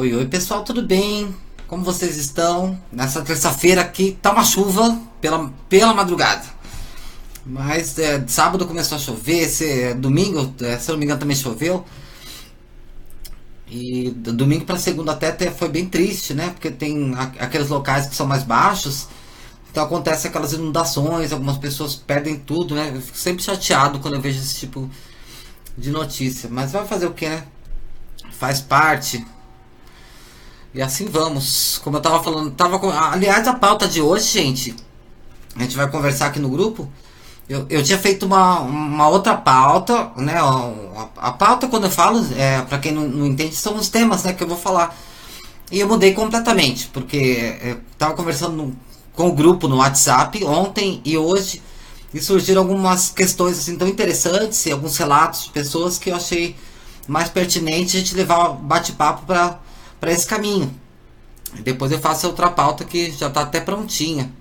Oi, oi pessoal, tudo bem? Como vocês estão? Nessa terça-feira aqui tá uma chuva pela madrugada. Mas sábado começou a chover, domingo, se eu não me engano, também choveu. E domingo para segunda até foi bem triste, né? Porque tem aqueles locais que são mais baixos. Então acontece aquelas inundações, algumas pessoas perdem tudo, né? Eu fico sempre chateado quando eu vejo esse tipo de notícia. Mas vai fazer o que, né? Faz parte. E assim vamos. Como eu tava falando, aliás, a pauta de hoje, gente, a gente vai conversar aqui no grupo. Eu tinha feito uma outra pauta, né? A pauta, quando eu falo, para quem não entende, são os temas, né, que eu vou falar. E eu mudei completamente, porque eu tava conversando com o grupo no WhatsApp ontem e hoje, e surgiram algumas questões assim tão interessantes e alguns relatos de pessoas que eu achei mais pertinente a gente levar o bate-papo para esse caminho. E depois eu faço outra pauta que já tá até prontinha.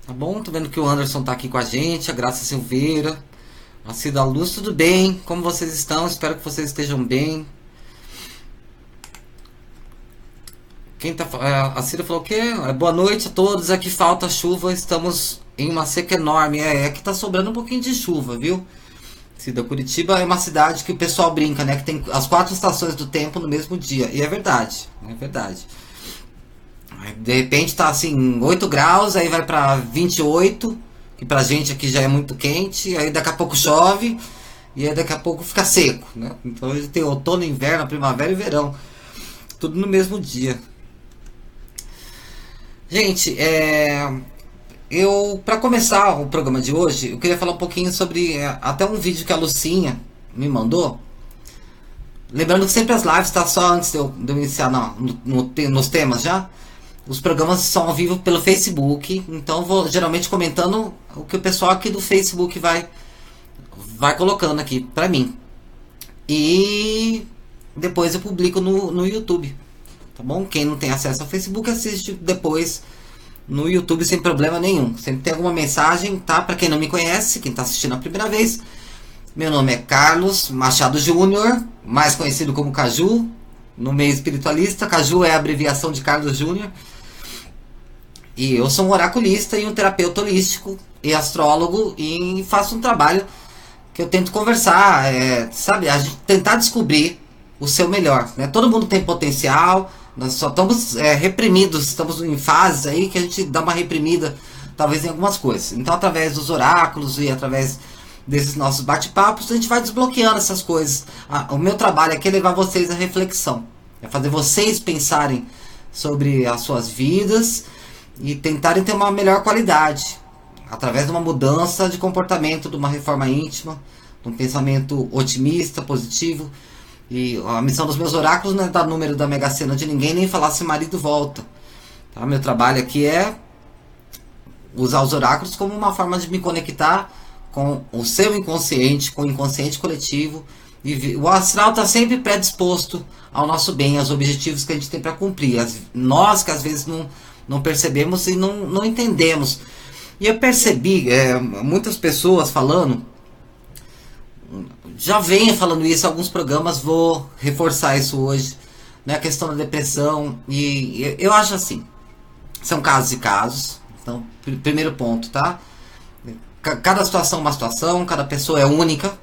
Tá bom? Tô vendo que o Anderson tá aqui com a gente, a Graça Silveira, a Cida Luz, tudo bem? Como vocês estão? Espero que vocês estejam bem. A Cida falou o quê? Boa noite a todos, aqui falta chuva, estamos em uma seca enorme. Aqui tá sobrando um pouquinho de chuva, viu? Cida, Curitiba é uma cidade que o pessoal brinca, né? Que tem as 4 estações do tempo no mesmo dia. E é verdade, é verdade. De repente tá assim, 8 graus, aí vai pra 28, que pra gente aqui já é muito quente, aí daqui a pouco chove, e aí daqui a pouco fica seco, né? Então a gente tem outono, inverno, primavera e verão, tudo no mesmo dia. Gente, pra começar o programa de hoje, eu queria falar um pouquinho sobre até um vídeo que a Lucinha me mandou. Lembrando que sempre as lives tá só antes de eu iniciar nos temas já. Os programas são ao vivo pelo Facebook, então eu vou geralmente comentando o que o pessoal aqui do Facebook vai colocando aqui pra mim. E depois eu publico no YouTube, tá bom? Quem não tem acesso ao Facebook assiste depois no YouTube sem problema nenhum. Sempre tem alguma mensagem, tá? Pra quem não me conhece, quem tá assistindo a primeira vez, meu nome é Carlos Machado Júnior, mais conhecido como Caju, no meio espiritualista. Caju é a abreviação de Carlos Júnior. E eu sou um oraculista e um terapeuta holístico e astrólogo, e faço um trabalho que eu tento conversar, sabe, a gente tentar descobrir o seu melhor, né? Todo mundo tem potencial, nós só estamos reprimidos, estamos em fases aí que a gente dá uma reprimida, talvez em algumas coisas. Então, através dos oráculos e através desses nossos bate-papos, a gente vai desbloqueando essas coisas. O meu trabalho aqui é levar vocês à reflexão, é fazer vocês pensarem sobre as suas vidas e tentarem ter uma melhor qualidade, através de uma mudança de comportamento, de uma reforma íntima, de um pensamento otimista, positivo. E a missão dos meus oráculos não é dar número da Mega Sena de ninguém, nem falar se o marido volta, tá? Meu trabalho aqui é usar os oráculos como uma forma de me conectar com o seu inconsciente, com o inconsciente coletivo. E o astral está sempre predisposto ao nosso bem, aos objetivos que a gente tem para cumprir. Nós que às vezes não percebemos e não entendemos. E eu percebi muitas pessoas falando, já venho falando isso em alguns programas, vou reforçar isso hoje, né, a questão da depressão. E eu acho assim, são casos e casos. Então, primeiro ponto, tá? Cada situação é uma situação, cada pessoa é única,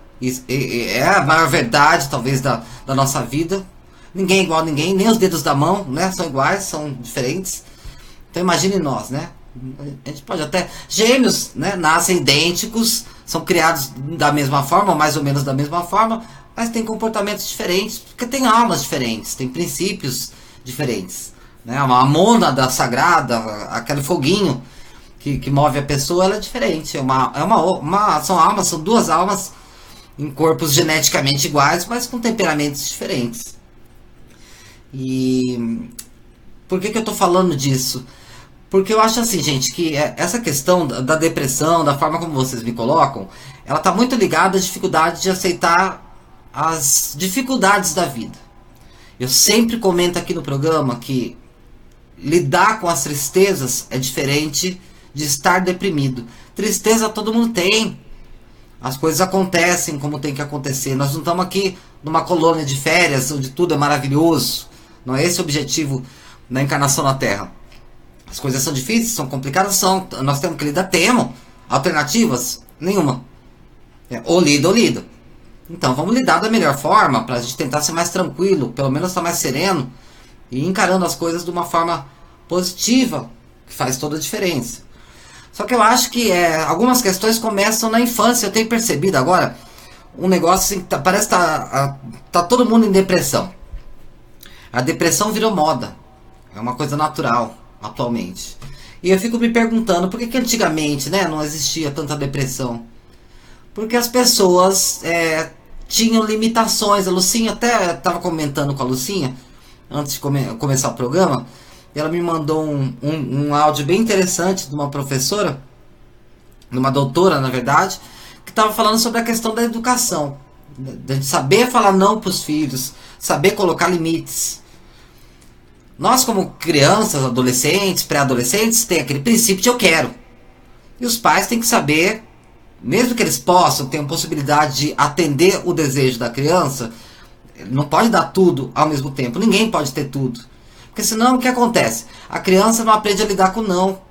é a maior verdade talvez da nossa vida. Ninguém é igual a ninguém, nem os dedos da mão, né, são iguais, são diferentes. Então imagine nós, né? A gente pode até... Gêmeos, né, nascem idênticos, são criados da mesma forma, ou mais ou menos da mesma forma, mas têm comportamentos diferentes, porque tem almas diferentes, tem princípios diferentes, né? A mônada sagrada, aquele foguinho que move a pessoa, ela é diferente. São 2 almas em corpos geneticamente iguais, mas com temperamentos diferentes. E por que eu tô falando disso? Porque eu acho assim, gente, que essa questão da depressão, da forma como vocês me colocam, ela tá muito ligada à dificuldade de aceitar as dificuldades da vida. Eu sempre comento aqui no programa que lidar com as tristezas é diferente de estar deprimido. Tristeza todo mundo tem. As coisas acontecem como tem que acontecer. Nós não estamos aqui numa colônia de férias onde tudo é maravilhoso, Não é esse o objetivo da encarnação na Terra. As coisas são difíceis, são complicadas, são. Nós temos que lidar, temos alternativas? Nenhuma. Ou lida ou lida. Então vamos lidar da melhor forma para a gente tentar ser mais tranquilo, pelo menos estar mais sereno e encarando as coisas de uma forma positiva, que faz toda a diferença. Só que eu acho que algumas questões começam na infância. Eu tenho percebido agora um negócio assim, parece que tá todo mundo em depressão. A depressão virou moda. É uma coisa natural atualmente. E eu fico me perguntando por que antigamente, né, não existia tanta depressão. Porque as pessoas tinham limitações. A Lucinha, até estava comentando com a Lucinha antes de começar o programa. Ela me mandou um áudio bem interessante de uma professora, de uma doutora, na verdade, que estava falando sobre a questão da educação. De saber falar não para os filhos, saber colocar limites. Nós, como crianças, adolescentes, pré-adolescentes, tem aquele princípio de eu quero. E os pais têm que saber, mesmo que eles possam, tenham possibilidade de atender o desejo da criança, não pode dar tudo ao mesmo tempo. Ninguém pode ter tudo. Porque senão o que acontece? A criança não aprende a lidar com não.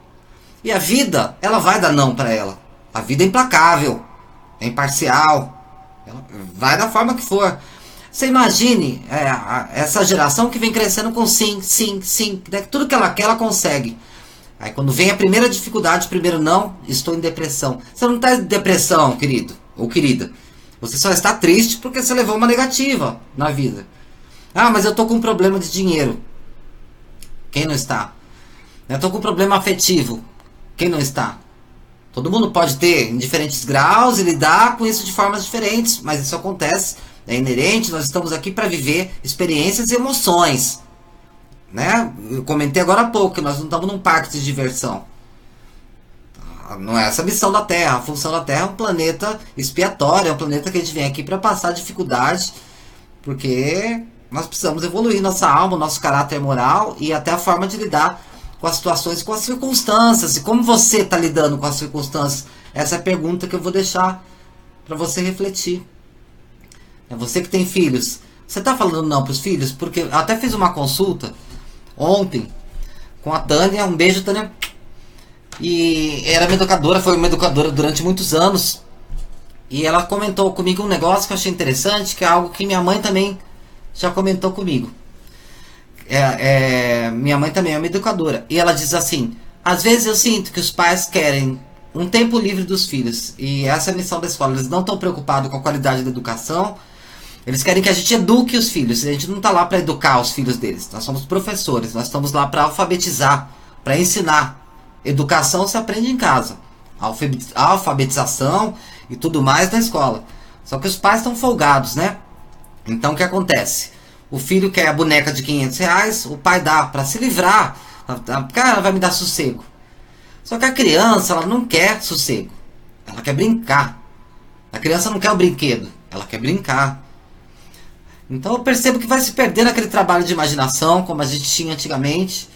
E a vida, ela vai dar não para ela. A vida é implacável, é imparcial, ela vai da forma que for. Você imagine essa geração que vem crescendo com sim, sim, sim. Né? Tudo que ela quer, ela consegue. Aí quando vem a primeira dificuldade, o primeiro não, estou em depressão. Você não está em depressão, querido ou querida. Você só está triste porque você levou uma negativa na vida. Ah, mas eu estou com um problema de dinheiro. Quem não está? Eu estou com um problema afetivo. Quem não está? Todo mundo pode ter em diferentes graus e lidar com isso de formas diferentes, mas isso acontece, é inerente. Nós estamos aqui para viver experiências e emoções, né? Eu comentei agora há pouco que nós não estamos num parque de diversão. Não é essa a missão da Terra. A função da Terra é um planeta expiatório, é um planeta que a gente vem aqui para passar dificuldade, porque nós precisamos evoluir nossa alma, nosso caráter moral e até a forma de lidar com as situações, com as circunstâncias. E como você está lidando com as circunstâncias? Essa é a pergunta que eu vou deixar para você refletir. É você que tem filhos. Você está falando não para os filhos? Porque eu até fiz uma consulta ontem com a Tânia. Um beijo, Tânia. E era minha educadora, foi uma educadora durante muitos anos. E ela comentou comigo um negócio que eu achei interessante, que é algo que minha mãe também já comentou comigo. Minha mãe também é uma educadora. E ela diz assim: às vezes eu sinto que os pais querem um tempo livre dos filhos. E essa é a missão da escola. Eles não estão preocupados com a qualidade da educação. Eles querem que a gente eduque os filhos. A gente não está lá para educar os filhos deles. Nós somos professores. Nós estamos lá para alfabetizar, para ensinar. Educação se aprende em casa. Alfabetização e tudo mais na escola. Só que os pais estão folgados, né? Então o que acontece? O filho quer a boneca de R$500, o pai dá para se livrar. Cara, vai me dar sossego. Só que a criança, ela não quer sossego. Ela quer brincar. A criança não quer o brinquedo, ela quer brincar. Então eu percebo que vai se perdendo aquele trabalho de imaginação, como a gente tinha antigamente,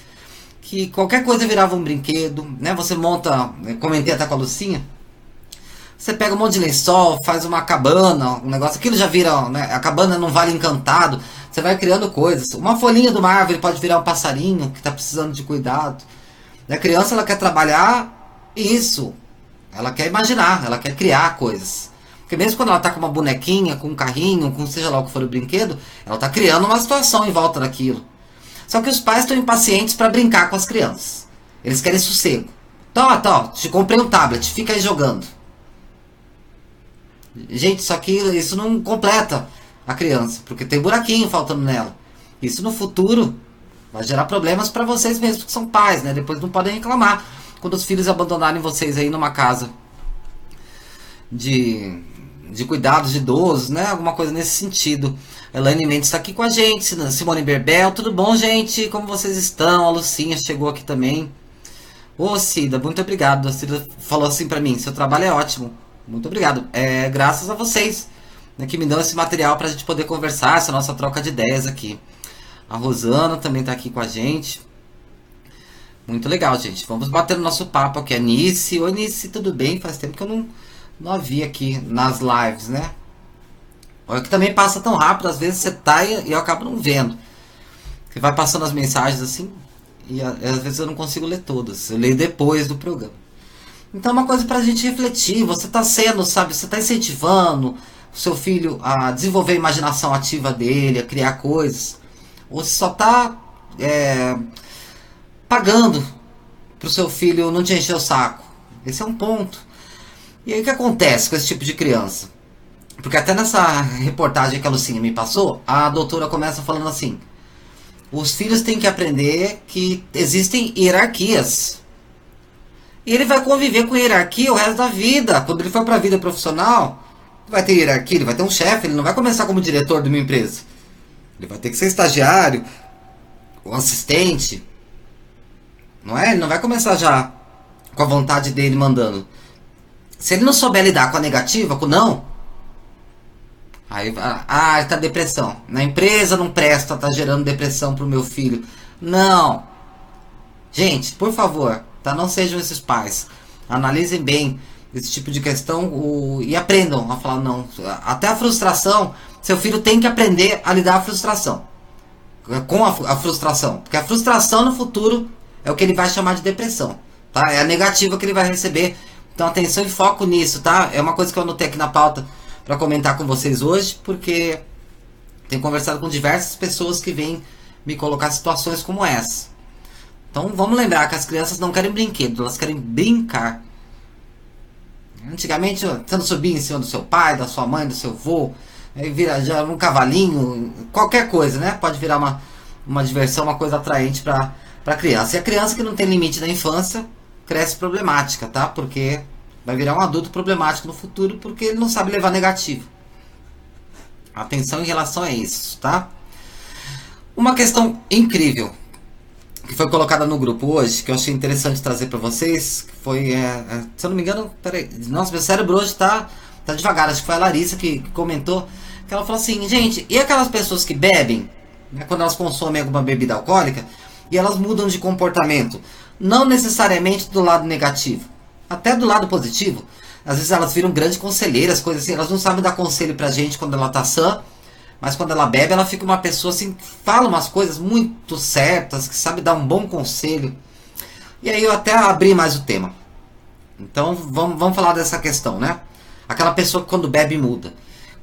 que qualquer coisa virava um brinquedo, né? Você monta, comentei até com a Lucinha, você pega um monte de lençol, faz uma cabana, um negócio, aquilo já vira, né? A cabana não vale encantado, você vai criando coisas. Uma folhinha de uma árvore pode virar um passarinho que está precisando de cuidado. A criança, ela quer trabalhar isso, ela quer imaginar, ela quer criar coisas. Porque mesmo quando ela está com uma bonequinha, com um carrinho, com seja lá o que for o brinquedo, ela está criando uma situação em volta daquilo. Só que os pais estão impacientes para brincar com as crianças. Eles querem sossego. Então, te comprei um tablet, fica aí jogando. Gente, só que isso não completa a criança, porque tem buraquinho faltando nela. Isso no futuro vai gerar problemas para vocês mesmos, que são pais, né? Depois não podem reclamar quando os filhos abandonarem vocês aí numa casa de cuidados de idosos, né? Alguma coisa nesse sentido. Elaine Mendes está aqui com a gente, Simone Berbel, tudo bom, gente? Como vocês estão? A Lucinha chegou aqui também. Ô, Cida, muito obrigado. A Cida falou assim pra mim: seu trabalho é ótimo. Muito obrigado. Graças a vocês, né, que me dão esse material pra gente poder conversar, essa nossa troca de ideias aqui. A Rosana também tá aqui com a gente. Muito legal, gente. Vamos bater no nosso papo aqui. A Nice. Oi, Nice, tudo bem? Faz tempo que eu não a vi aqui nas lives, né? Olha que também passa tão rápido, às vezes você tá e eu acabo não vendo. que vai passando as mensagens assim, e às vezes eu não consigo ler todas, eu leio depois do programa. Então é uma coisa pra gente refletir, você tá sendo, sabe, você tá incentivando o seu filho a desenvolver a imaginação ativa dele, a criar coisas, ou você só tá pagando pro seu filho não te encher o saco. Esse é um ponto. E aí o que acontece com esse tipo de criança? Porque até nessa reportagem que a Lucinha me passou, a doutora começa falando assim: os filhos têm que aprender que existem hierarquias. E ele vai conviver com hierarquia o resto da vida. Quando ele for para a vida profissional, vai ter hierarquia, ele vai ter um chefe, ele não vai começar como diretor de uma empresa. Ele vai ter que ser estagiário, ou assistente. Não é? Ele não vai começar já com a vontade dele mandando. Se ele não souber lidar com a negativa, com o não, aí tá depressão. Na empresa não presta, tá gerando depressão pro meu filho. Não. Gente, por favor, tá? Não sejam esses pais. Analisem bem esse tipo de questão e aprendam a falar não. Até a frustração, seu filho tem que aprender a lidar com a frustração. Com a frustração. Porque a frustração no futuro é o que ele vai chamar de depressão. Tá? É a negativa que ele vai receber. Então atenção e foco nisso, tá? É uma coisa que eu anotei aqui na pauta para comentar com vocês hoje, porque tenho conversado com diversas pessoas que vêm me colocar situações como essa. Então vamos lembrar que as crianças não querem brinquedo, elas querem brincar. Antigamente você não subia em cima do seu pai, da sua mãe, do seu avô, aí vira já um cavalinho, qualquer coisa, né? Pode virar uma diversão, uma coisa atraente para criança. E a criança que não tem limite na infância cresce problemática, tá? Porque vai virar um adulto problemático no futuro porque ele não sabe levar negativo. Atenção em relação a isso, tá? Uma questão incrível que foi colocada no grupo hoje, que eu achei interessante trazer para vocês, que foi, se eu não me engano, peraí, nossa, meu cérebro hoje tá devagar, acho que foi a Larissa que comentou, que ela falou assim: gente, e aquelas pessoas que bebem, né, quando elas consomem alguma bebida alcoólica, e elas mudam de comportamento, não necessariamente do lado negativo, até do lado positivo. Às vezes elas viram grandes conselheiras, coisas assim, elas não sabem dar conselho pra gente quando ela tá sã, mas quando ela bebe, ela fica uma pessoa assim, que fala umas coisas muito certas, que sabe dar um bom conselho. E aí eu até abri mais o tema. Então vamos falar dessa questão, né? Aquela pessoa que quando bebe muda.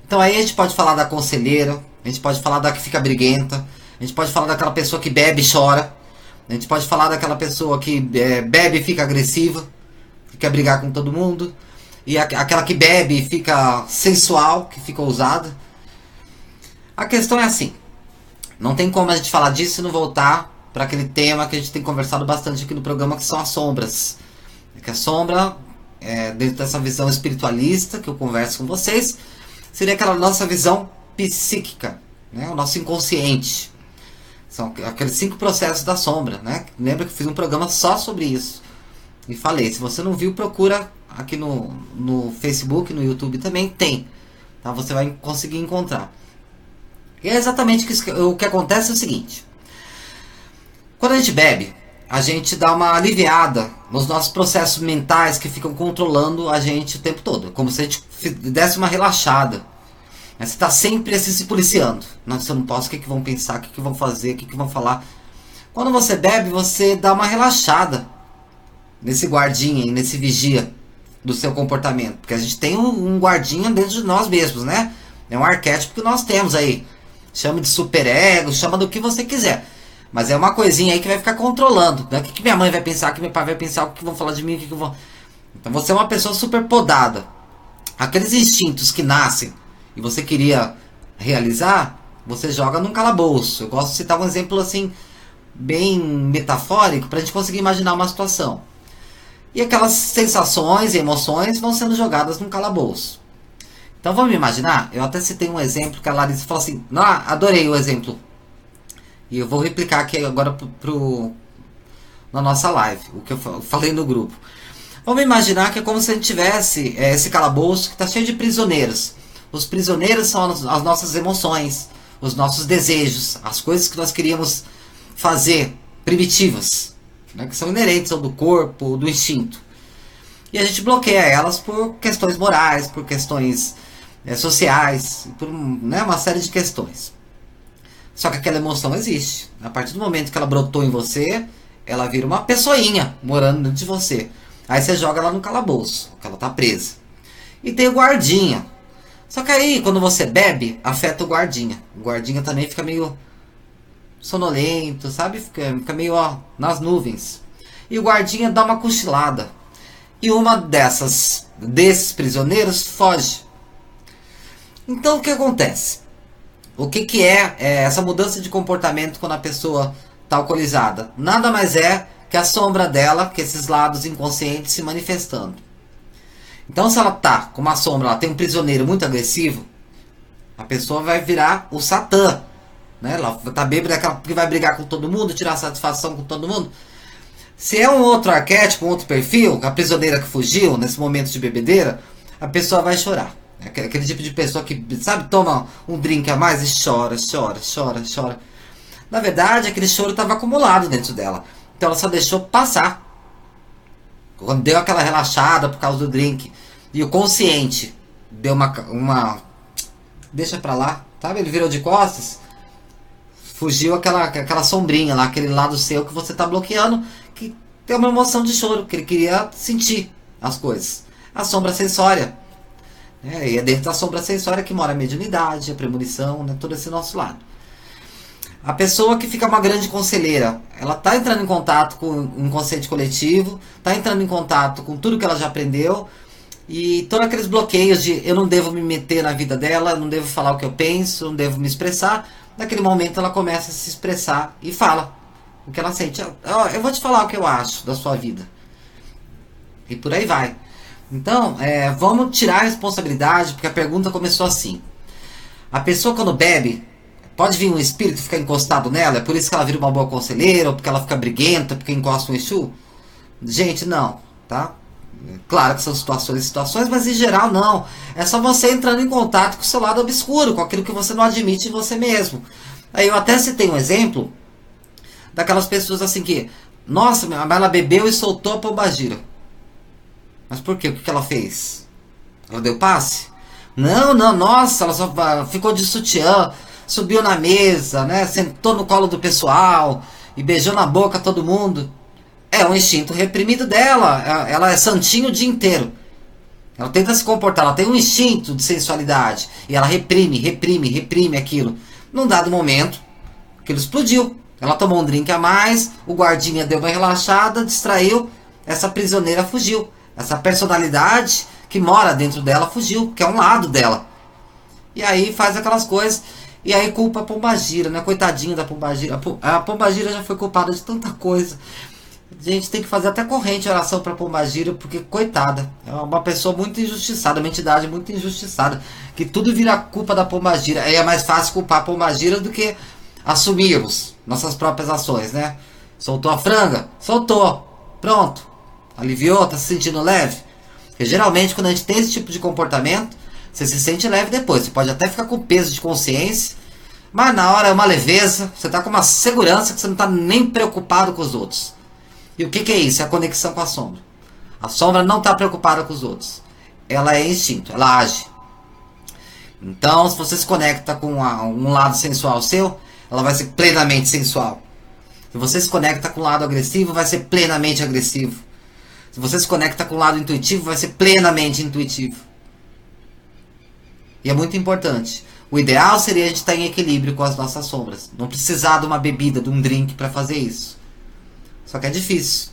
Então aí a gente pode falar da conselheira, a gente pode falar da que fica briguenta, a gente pode falar daquela pessoa que bebe e chora, a gente pode falar daquela pessoa que bebe e fica agressiva, que quer brigar com todo mundo, e aquela que bebe e fica sensual, que fica ousada. A questão é assim, não tem como a gente falar disso e não voltar para aquele tema que a gente tem conversado bastante aqui no programa, que são as sombras. Que a sombra, dentro dessa visão espiritualista que eu converso com vocês, seria aquela nossa visão psíquica, né? O nosso inconsciente. São aqueles 5 processos da sombra, né? Lembra que eu fiz um programa só sobre isso. E falei, se você não viu, procura aqui no Facebook, no YouTube também tem. Tá? Você vai conseguir encontrar. E é exatamente o que acontece é o seguinte. Quando a gente bebe, a gente dá uma aliviada nos nossos processos mentais que ficam controlando a gente o tempo todo. Como se a gente desse uma relaxada. Você está sempre assim, se policiando. Nossa, eu não posso, o que vão pensar, o que vão fazer, o que vão falar. Quando você bebe, você dá uma relaxada nesse guardinha, nesse vigia do seu comportamento. Porque a gente tem um guardinha dentro de nós mesmos, né? É um arquétipo que nós temos aí. Chama de superego, chama do que você quiser. Mas é uma coisinha aí que vai ficar controlando, né? O que minha mãe vai pensar, o que meu pai vai pensar, o que vão falar de mim, o que vão... Então você é uma pessoa super podada. Aqueles instintos que nascem e você queria realizar, você joga num calabouço. Eu gosto de citar um exemplo assim, bem metafórico, pra gente conseguir imaginar uma situação. E aquelas sensações e emoções vão sendo jogadas num calabouço. Então vamos imaginar, eu até citei um exemplo que a Larissa falou assim, adorei o exemplo. E eu vou replicar aqui agora na nossa live, o que eu falei no grupo. Vamos imaginar que é como se a gente tivesse esse calabouço que está cheio de prisioneiros. Os prisioneiros são as nossas emoções, os nossos desejos, as coisas que nós queríamos fazer, primitivas, né, que são inerentes ao do corpo, ou do instinto. E a gente bloqueia elas por questões morais, por questões sociais, por uma série de questões. Só que aquela emoção existe. A partir do momento que ela brotou em você, ela vira uma pessoinha morando dentro de você. Aí você joga ela no calabouço, que ela tá presa. E tem o guardinha. Só que aí, quando você bebe, afeta o guardinha. O guardinha também fica meio sonolento, sabe? Fica meio nas nuvens. E o guardinha dá uma cochilada. E uma desses prisioneiros foge. Então o que acontece? O que é essa mudança de comportamento quando a pessoa está alcoolizada? Nada mais é que a sombra dela, que esses lados inconscientes se manifestando. Então se ela tá com uma sombra, ela tem um prisioneiro muito agressivo, a pessoa vai virar o Satã, né? Ela tá bêbada, que vai brigar com todo mundo, tirar satisfação com todo mundo. Se é um outro arquétipo, um outro perfil, a prisioneira que fugiu nesse momento de bebedeira, a pessoa vai chorar. Aquele tipo de pessoa que, sabe, toma um drink a mais e chora, chora, chora, chora. Na verdade, aquele choro estava acumulado dentro dela. Então ela só deixou passar. Quando deu aquela relaxada por causa do drink e o consciente deu uma deixa pra lá, sabe? Ele virou de costas, fugiu aquela sombrinha lá, aquele lado seu que você tá bloqueando, que tem uma emoção de choro, que ele queria sentir as coisas. A sombra acessória. E é dentro da sombra acessória que mora a mediunidade, a premonição, né, todo esse nosso lado. A pessoa que fica uma grande conselheira, ela está entrando em contato com o inconsciente coletivo, está entrando em contato com tudo que ela já aprendeu, e todos aqueles bloqueios de eu não devo me meter na vida dela, não devo falar o que eu penso, não devo me expressar. Naquele momento ela começa a se expressar e fala o que ela sente. Eu vou te falar o que eu acho da sua vida. E por aí vai. Então, vamos tirar a responsabilidade, porque a pergunta começou assim. A pessoa quando bebe, pode vir um espírito e ficar encostado nela? É por isso que ela vira uma boa conselheira, ou porque ela fica briguenta, porque encosta um Exu? Gente, não, tá? Claro que são situações, mas em geral não. É só você entrando em contato com o seu lado obscuro, com aquilo que você não admite em você mesmo. Aí eu até citei um exemplo daquelas pessoas assim que, nossa, mas ela bebeu e soltou a pombagira. Mas por quê? O que ela fez? Ela deu passe? Não, nossa, ela só ficou de sutiã, subiu na mesa, né? Sentou no colo do pessoal e beijou na boca todo mundo. É um instinto reprimido dela. Ela é santinho o dia inteiro. Ela tenta se comportar, ela tem um instinto de sensualidade. E ela reprime aquilo. Num dado momento, aquilo explodiu. Ela tomou um drink a mais, o guardinha deu uma relaxada, distraiu, essa prisioneira fugiu. Essa personalidade que mora dentro dela fugiu, que é um lado dela. E aí faz aquelas coisas. E aí culpa a pombagira, né? Coitadinha da pombagira. A pombagira já foi culpada de tanta coisa. Gente, tem que fazer até corrente de oração pra pombagira, porque coitada. É uma pessoa muito injustiçada, uma entidade muito injustiçada. Que tudo vira culpa da pombagira. Aí é mais fácil culpar a pombagira do que assumirmos nossas próprias ações, né? Soltou a franga? Soltou. Pronto. Aliviou? Tá se sentindo leve? Porque geralmente quando a gente tem esse tipo de comportamento, você se sente leve depois. Você pode até ficar com peso de consciência, mas na hora é uma leveza. Você tá com uma segurança que você não tá nem preocupado com os outros. E o que é isso? É a conexão com a sombra. A sombra não tá preocupada com os outros. Ela é instinto, ela age. Então se você se conecta com um lado sensual seu, ela vai ser plenamente sensual. Se você se conecta com o lado agressivo, vai ser plenamente agressivo. Se você se conecta com o lado intuitivo, vai ser plenamente intuitivo. E é muito importante. O ideal seria a gente estar em equilíbrio com as nossas sombras. Não precisar de uma bebida, de um drink para fazer isso. Só que é difícil.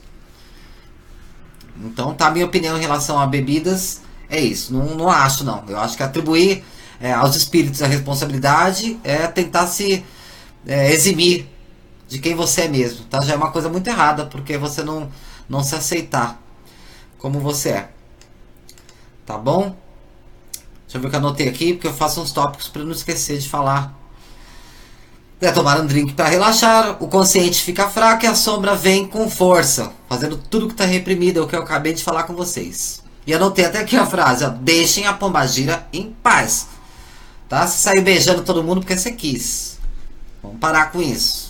Então, tá, a minha opinião em relação a bebidas é isso. Não acho, não. Eu acho que atribuir aos espíritos a responsabilidade é tentar se eximir de quem você é mesmo. Tá? Já é uma coisa muito errada, porque você não se aceitar como você é. Tá bom? Deixa eu ver o que eu anotei aqui, porque eu faço uns tópicos para não esquecer de falar. Tomar um drink para relaxar, o consciente fica fraco e a sombra vem com força, fazendo tudo que está reprimido, é o que eu acabei de falar com vocês. E anotei até aqui a frase, ó, deixem a pombagira em paz. Tá? Você saiu beijando todo mundo porque você quis. Vamos parar com isso.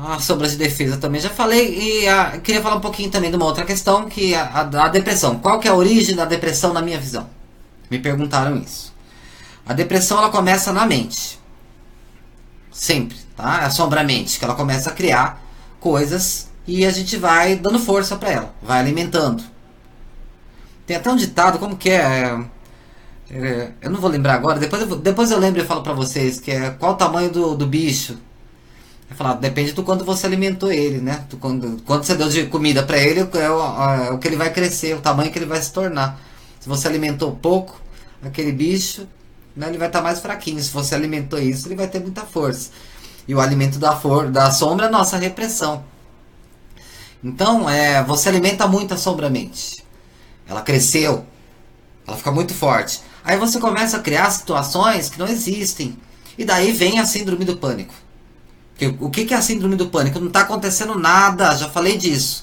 A sombra de defesa também já falei. E queria falar um pouquinho também de uma outra questão, que é a depressão. Qual que é a origem da depressão na minha visão? Me perguntaram isso. A depressão ela começa na mente. Sempre, tá? É a sombra-mente, que ela começa a criar coisas e a gente vai dando força para ela, vai alimentando. Tem até um ditado, como que é? Eu não vou lembrar agora, depois eu lembro e falo pra vocês, que é qual o tamanho do bicho. É falar, depende do quanto você alimentou ele, né? Quanto você deu de comida pra ele, é o que ele vai crescer, o tamanho que ele vai se tornar. Se você alimentou pouco, aquele bicho, né, ele vai estar mais fraquinho. Se você alimentou isso, ele vai ter muita força. E o alimento da sombra é a nossa repressão. Então, você alimenta muito a sombra-mente. Ela cresceu, ela fica muito forte. Aí você começa a criar situações que não existem. E daí vem a síndrome do pânico. O que é a síndrome do pânico? Não está acontecendo nada, já falei disso.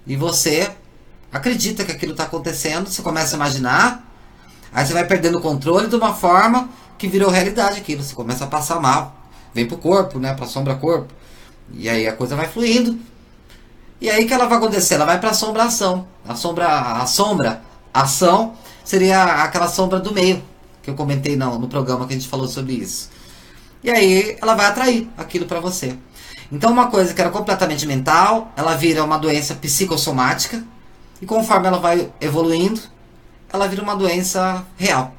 E você acredita que aquilo está acontecendo, você começa a imaginar, aí você vai perdendo o controle de uma forma que virou realidade aquilo. Você começa a passar mal, vem pro corpo, né, pra sombra-corpo. E aí a coisa vai fluindo. E aí o que ela vai acontecer? Ela vai para a assombração. A sombra-ação seria aquela sombra do meio, que eu comentei no programa que a gente falou sobre isso. E aí ela vai atrair aquilo para você. Então uma coisa que era completamente mental, ela vira uma doença psicossomática. E conforme ela vai evoluindo, ela vira uma doença real.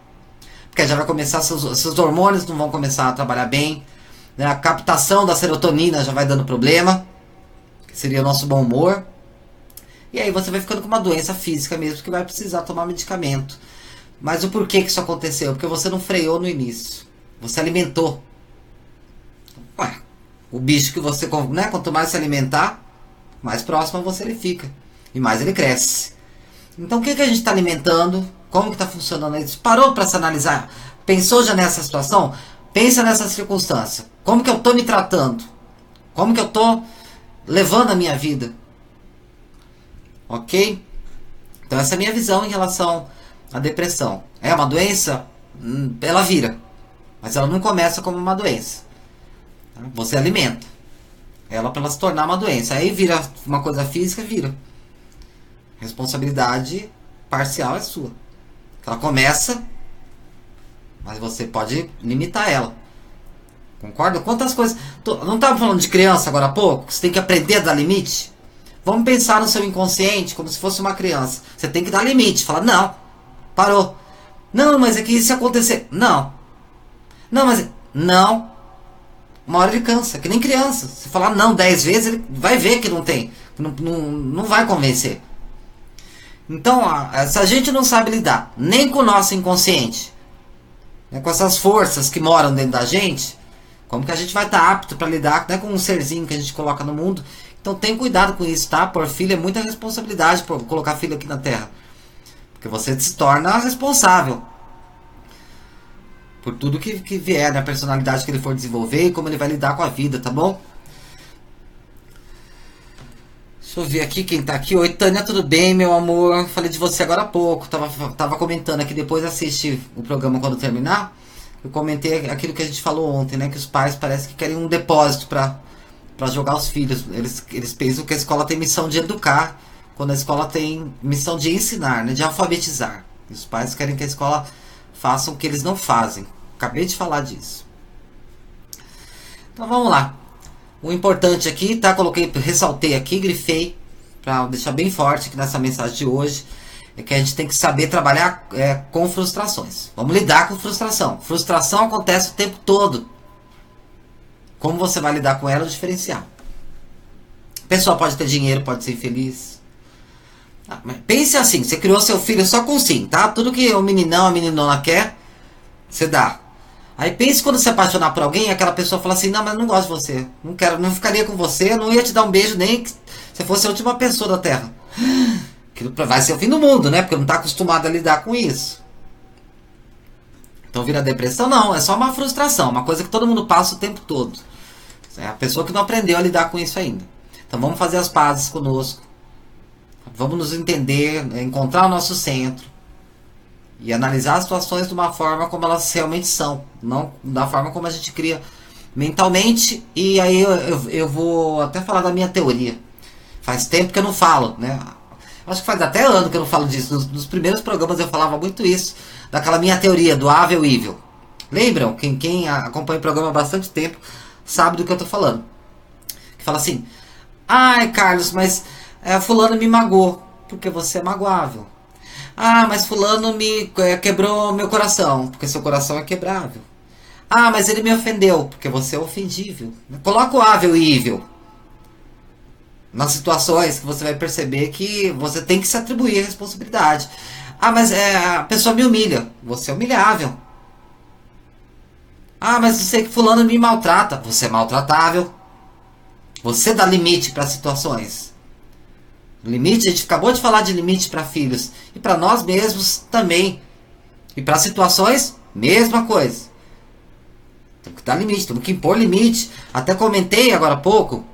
Porque já vai começar, seus hormônios não vão começar a trabalhar bem, né? A captação da serotonina já vai dando problema, que seria o nosso bom humor. E aí você vai ficando com uma doença física mesmo, que vai precisar tomar medicamento. Mas o porquê que isso aconteceu? Porque você não freou no início. Você alimentou. Ué, o bicho que você, né, quanto mais se alimentar, mais próximo a você ele fica. E mais ele cresce. Então o que a gente está alimentando? Como que está funcionando isso? Parou para se analisar? Pensou já nessa situação? Pensa nessa circunstância. Como que eu estou me tratando? Como que eu estou levando a minha vida? Ok? Então essa é a minha visão em relação à depressão. É uma doença? Ela vira. Mas ela não começa como uma doença. Você alimenta ela para ela se tornar uma doença. Aí vira uma coisa física, vira. Responsabilidade parcial é sua. Ela começa, mas você pode limitar ela. Concorda? Quantas coisas... Não estava falando de criança agora há pouco? Você tem que aprender a dar limite? Vamos pensar no seu inconsciente como se fosse uma criança. Você tem que dar limite. Falar, não, parou. Não, mas é que isso acontecer. Não. Não, mas... Não. Uma hora ele cansa, que nem criança. Se falar não 10 vezes, ele vai ver que não tem. Não vai convencer. Então, se a gente não sabe lidar nem com o nosso inconsciente, né, com essas forças que moram dentro da gente, como que a gente vai estar apto para lidar, né, com um serzinho que a gente coloca no mundo? Então tem cuidado com isso, tá? Por filho é muita responsabilidade por colocar filho aqui na Terra. Porque você se torna responsável por tudo que vier, né? A personalidade que ele for desenvolver e como ele vai lidar com a vida, tá bom? Deixa eu ver aqui quem tá aqui. Oi, Tânia, tudo bem, meu amor? Falei de você agora há pouco. Tava comentando aqui, depois assiste o programa quando terminar. Eu comentei aquilo que a gente falou ontem, né? Que os pais parece que querem um depósito para jogar os filhos. Eles pensam que a escola tem missão de educar, quando a escola tem missão de ensinar, né? De alfabetizar. E os pais querem que a escola faça o que eles não fazem. Acabei de falar disso. Então vamos lá. O importante aqui, tá? Ressaltei aqui, grifei, para deixar bem forte aqui nessa mensagem de hoje, é que a gente tem que saber trabalhar com frustrações. Vamos lidar com frustração. Frustração acontece o tempo todo. Como você vai lidar com ela é o diferencial. A pessoa pode ter dinheiro, pode ser infeliz. Mas pense assim, você criou seu filho só com sim, tá? Tudo que o meninão, a meninona quer, você dá. Aí pense quando se apaixonar por alguém, aquela pessoa fala assim, não, mas não gosto de você. Não quero, não ficaria com você, não ia te dar um beijo nem que você fosse a última pessoa da Terra. Aquilo vai ser o fim do mundo, né? Porque não está acostumado a lidar com isso. Então vira depressão? Não, é só uma frustração, uma coisa que todo mundo passa o tempo todo. É a pessoa que não aprendeu a lidar com isso ainda. Então vamos fazer as pazes conosco. Vamos nos entender, encontrar o nosso centro. E analisar as situações de uma forma como elas realmente são. Não da forma como a gente cria mentalmente. E aí eu vou até falar da minha teoria. Faz tempo que eu não falo, né? Acho que faz até ano que eu não falo disso. Nos primeiros programas eu falava muito isso. Daquela minha teoria do Ave e o Evil. Lembram? Quem acompanha o programa há bastante tempo sabe do que eu tô falando. Que fala assim: ai, Carlos, mas fulano me magoou. Porque você é magoável. Ah, mas fulano me quebrou meu coração. Porque seu coração é quebrável. Ah, mas ele me ofendeu. Porque você é ofendível. Coloca o ável e ível nas situações que você vai perceber que você tem que se atribuir a responsabilidade. Ah, mas a pessoa me humilha. Você é humilhável. Ah, mas eu sei que fulano me maltrata. Você é maltratável. Você dá limite para situações. Limite, a gente acabou de falar de limite para filhos. E para nós mesmos também. E para situações, mesma coisa. Temos que dar limite, temos que impor limite. Até comentei agora há pouco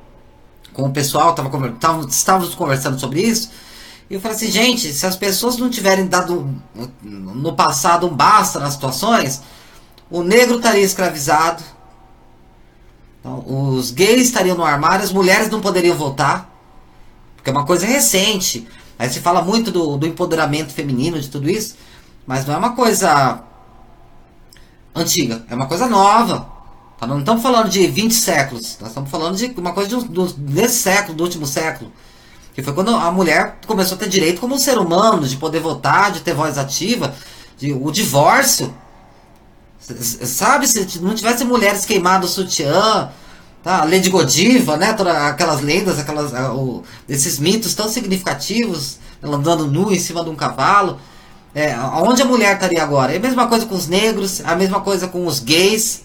com o pessoal, estávamos conversando sobre isso. E eu falei assim, gente, se as pessoas não tiverem dado no passado um basta nas situações, o negro estaria escravizado, então, os gays estariam no armário, as mulheres não poderiam votar, porque é uma coisa recente. Aí se fala muito do empoderamento feminino, de tudo isso, mas não é uma coisa antiga, é uma coisa nova. Não estamos falando de 20 séculos, nós estamos falando de uma coisa desse século, do último século. Que foi quando a mulher começou a ter direito como um ser humano, de poder votar, de ter voz ativa, o divórcio. Sabe, se não tivesse mulheres queimando o sutiã, tá? A Lady Godiva, né? Todas aquelas lendas, esses mitos tão significativos, ela andando nua em cima de um cavalo. Onde a mulher estaria agora? É a mesma coisa com os negros, a mesma coisa com os gays.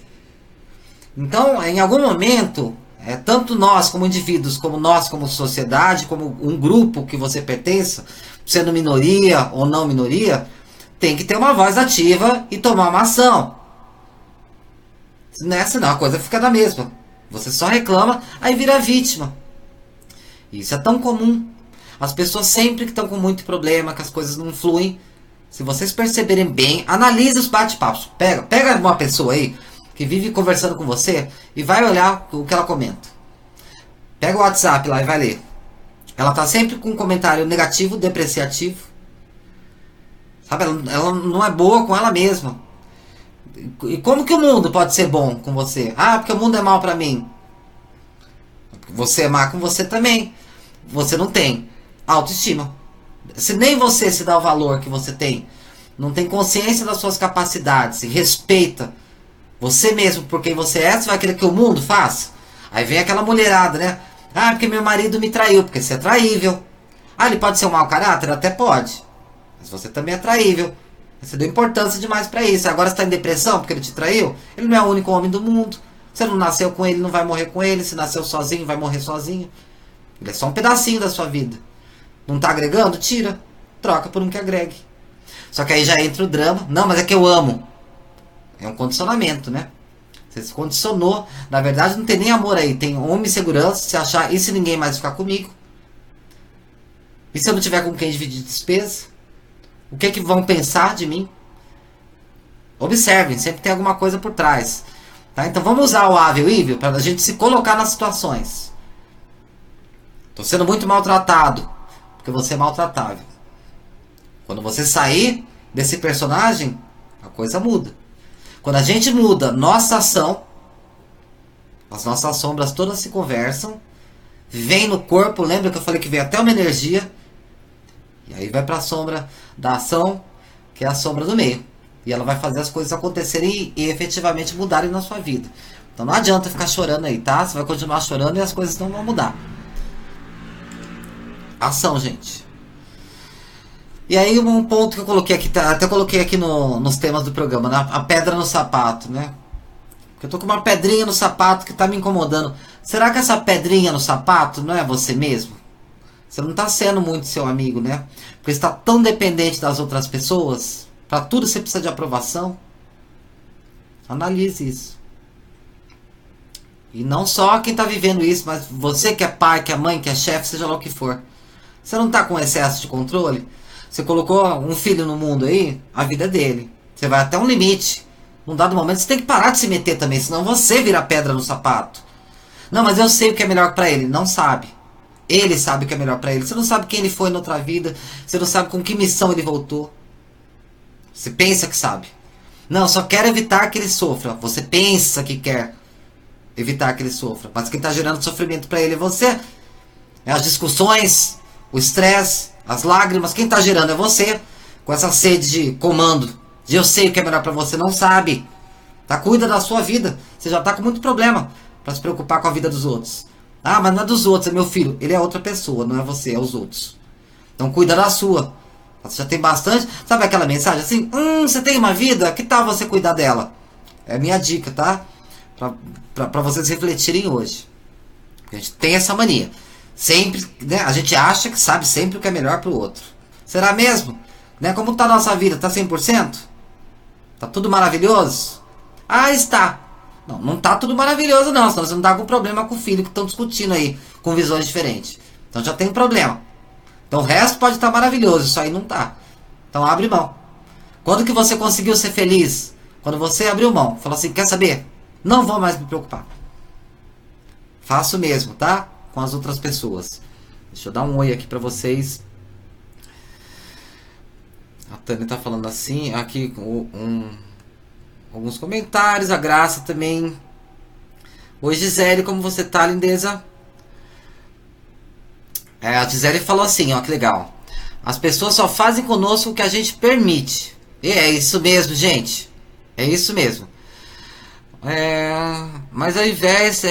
Então, em algum momento, tanto nós como indivíduos, como nós como sociedade, como um grupo que você pertença, sendo minoria ou não minoria, tem que ter uma voz ativa e tomar uma ação. Senão a coisa fica da mesma. Você só reclama, aí vira vítima. Isso é tão comum. As pessoas sempre que estão com muito problema, que as coisas não fluem, se vocês perceberem bem, analise os bate-papos. Pega uma pessoa aí que vive conversando com você e vai olhar o que ela comenta. Pega o WhatsApp lá e vai ler. Ela tá sempre com um comentário negativo, depreciativo. Sabe, ela não é boa com ela mesma. E como que o mundo pode ser bom com você? Ah, porque o mundo é mal pra mim. Você é má com você também. Você não tem autoestima. Se nem você se dá o valor que você tem, não tem consciência das suas capacidades, se respeita você mesmo por quem você é, você vai querer que o mundo faça? Aí vem aquela mulherada, né? Ah, porque meu marido me traiu, porque você é traível. Ah, ele pode ser um mau caráter? Até pode. Mas você também é traível. Você deu importância demais pra isso. Agora você tá em depressão porque ele te traiu? Ele não é o único homem do mundo. Você não nasceu com ele, não vai morrer com ele. Se nasceu sozinho, vai morrer sozinho. Ele é só um pedacinho da sua vida. Não tá agregando? Tira. Troca por um que agregue. Só que aí já entra o drama. Não, mas é que eu amo. É um condicionamento, né? Você se condicionou. Na verdade não tem nem amor aí. Tem homem segurança. Se achar, e se ninguém mais ficar comigo? E se eu não tiver com quem dividir despesa? O que vão pensar de mim? Observem, sempre tem alguma coisa por trás. Tá? Então vamos usar o ável e ível para a gente se colocar nas situações. Estou sendo muito maltratado. Porque você é maltratável. Quando você sair desse personagem, a coisa muda. Quando a gente muda nossa ação, as nossas sombras todas se conversam, vem no corpo, lembra que eu falei que vem até uma energia, e aí vai para a sombra da ação, que é a sombra do meio. E ela vai fazer as coisas acontecerem e efetivamente mudarem na sua vida. Então não adianta ficar chorando aí, tá? Você vai continuar chorando e as coisas não vão mudar. Ação, gente. E aí um ponto que eu coloquei aqui, até coloquei aqui nos temas do programa, né? A pedra no sapato, né? Porque eu tô com uma pedrinha no sapato que tá me incomodando. Será que essa pedrinha no sapato não é você mesmo? Você não tá sendo muito seu amigo, né? Porque você tá tão dependente das outras pessoas. Pra tudo você precisa de aprovação. Analise isso. E não só quem tá vivendo isso, mas você que é pai, que é mãe, que é chefe, seja lá o que for. Você não tá com excesso de controle? Você colocou um filho no mundo aí, a vida é dele. Você vai até um limite. Num dado momento você tem que parar de se meter também, senão você vira pedra no sapato. Não, mas eu sei o que é melhor pra ele. Não sabe. Ele sabe o que é melhor pra ele. Você não sabe quem ele foi na outra vida. Você não sabe com que missão ele voltou. Você pensa que sabe. Não, só quero evitar que ele sofra. Você pensa que quer evitar que ele sofra, mas quem está gerando sofrimento para ele é você. É as discussões, o estresse, as lágrimas. Quem está gerando é você, com essa sede de comando, de eu sei o que é melhor para você, não sabe. Tá? Cuida da sua vida. Você já está com muito problema para se preocupar com a vida dos outros. Ah, mas não é dos outros, é meu filho. Ele é outra pessoa, não é você, é os outros. Então cuida da sua. Você já tem bastante. Sabe aquela mensagem assim? Você tem uma vida? Que tal você cuidar dela? É a minha dica, tá? Pra vocês refletirem hoje. A gente tem essa mania. Sempre, né? A gente acha que sabe sempre o que é melhor pro outro. Será mesmo? Né? Como tá a nossa vida? Tá 100%? Tá tudo maravilhoso? Ah, está. Não, não tá tudo maravilhoso não. Senão você não tá com problema com o filho que estão discutindo aí. Com visões diferentes. Então já tem um problema. Então o resto pode estar maravilhoso. Isso aí não tá. Então abre mão. Quando que você conseguiu ser feliz? Quando você abriu mão. Falou assim, quer saber? Não vou mais me preocupar. Faço mesmo, tá? Com as outras pessoas. Deixa eu dar um oi aqui pra vocês. A Tânia tá falando assim. Aqui alguns comentários. A Graça também. Oi, Gisele, como você tá, lindeza? A Gisele falou assim, ó, que legal. As pessoas só fazem conosco o que a gente permite. E é isso mesmo, gente. É isso mesmo. Mas ao invés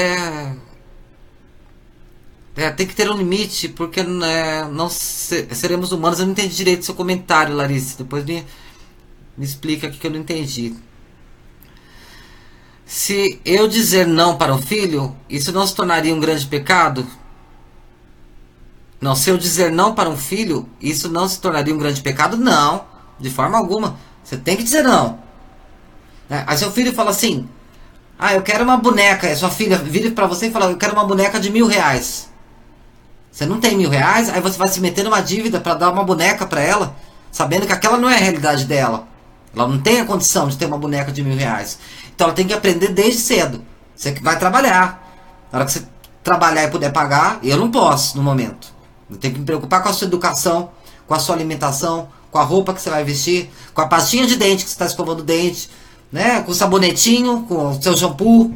tem que ter um limite, porque não seremos humanos. Eu não entendi direito seu comentário, Larissa. Depois me explica aqui que eu não entendi. Se eu dizer não para um filho, isso não se tornaria um grande pecado? Não, se eu dizer não para um filho, isso não se tornaria um grande pecado? Não, de forma alguma. Você tem que dizer não. Aí seu filho fala assim, eu quero uma boneca. A sua filha vira para você e fala, eu quero uma boneca de R$1.000. Você não tem R$1.000, aí você vai se meter numa dívida para dar uma boneca para ela, sabendo que aquela não é a realidade dela. Ela não tem a condição de ter uma boneca de R$1.000. Então ela tem que aprender desde cedo. Você vai trabalhar. Na hora que você trabalhar e puder pagar, eu não posso no momento. Eu tenho que me preocupar com a sua educação, com a sua alimentação, com a roupa que você vai vestir, com a pastinha de dente que você está escovando o dente, né? Com o sabonetinho, com o seu shampoo.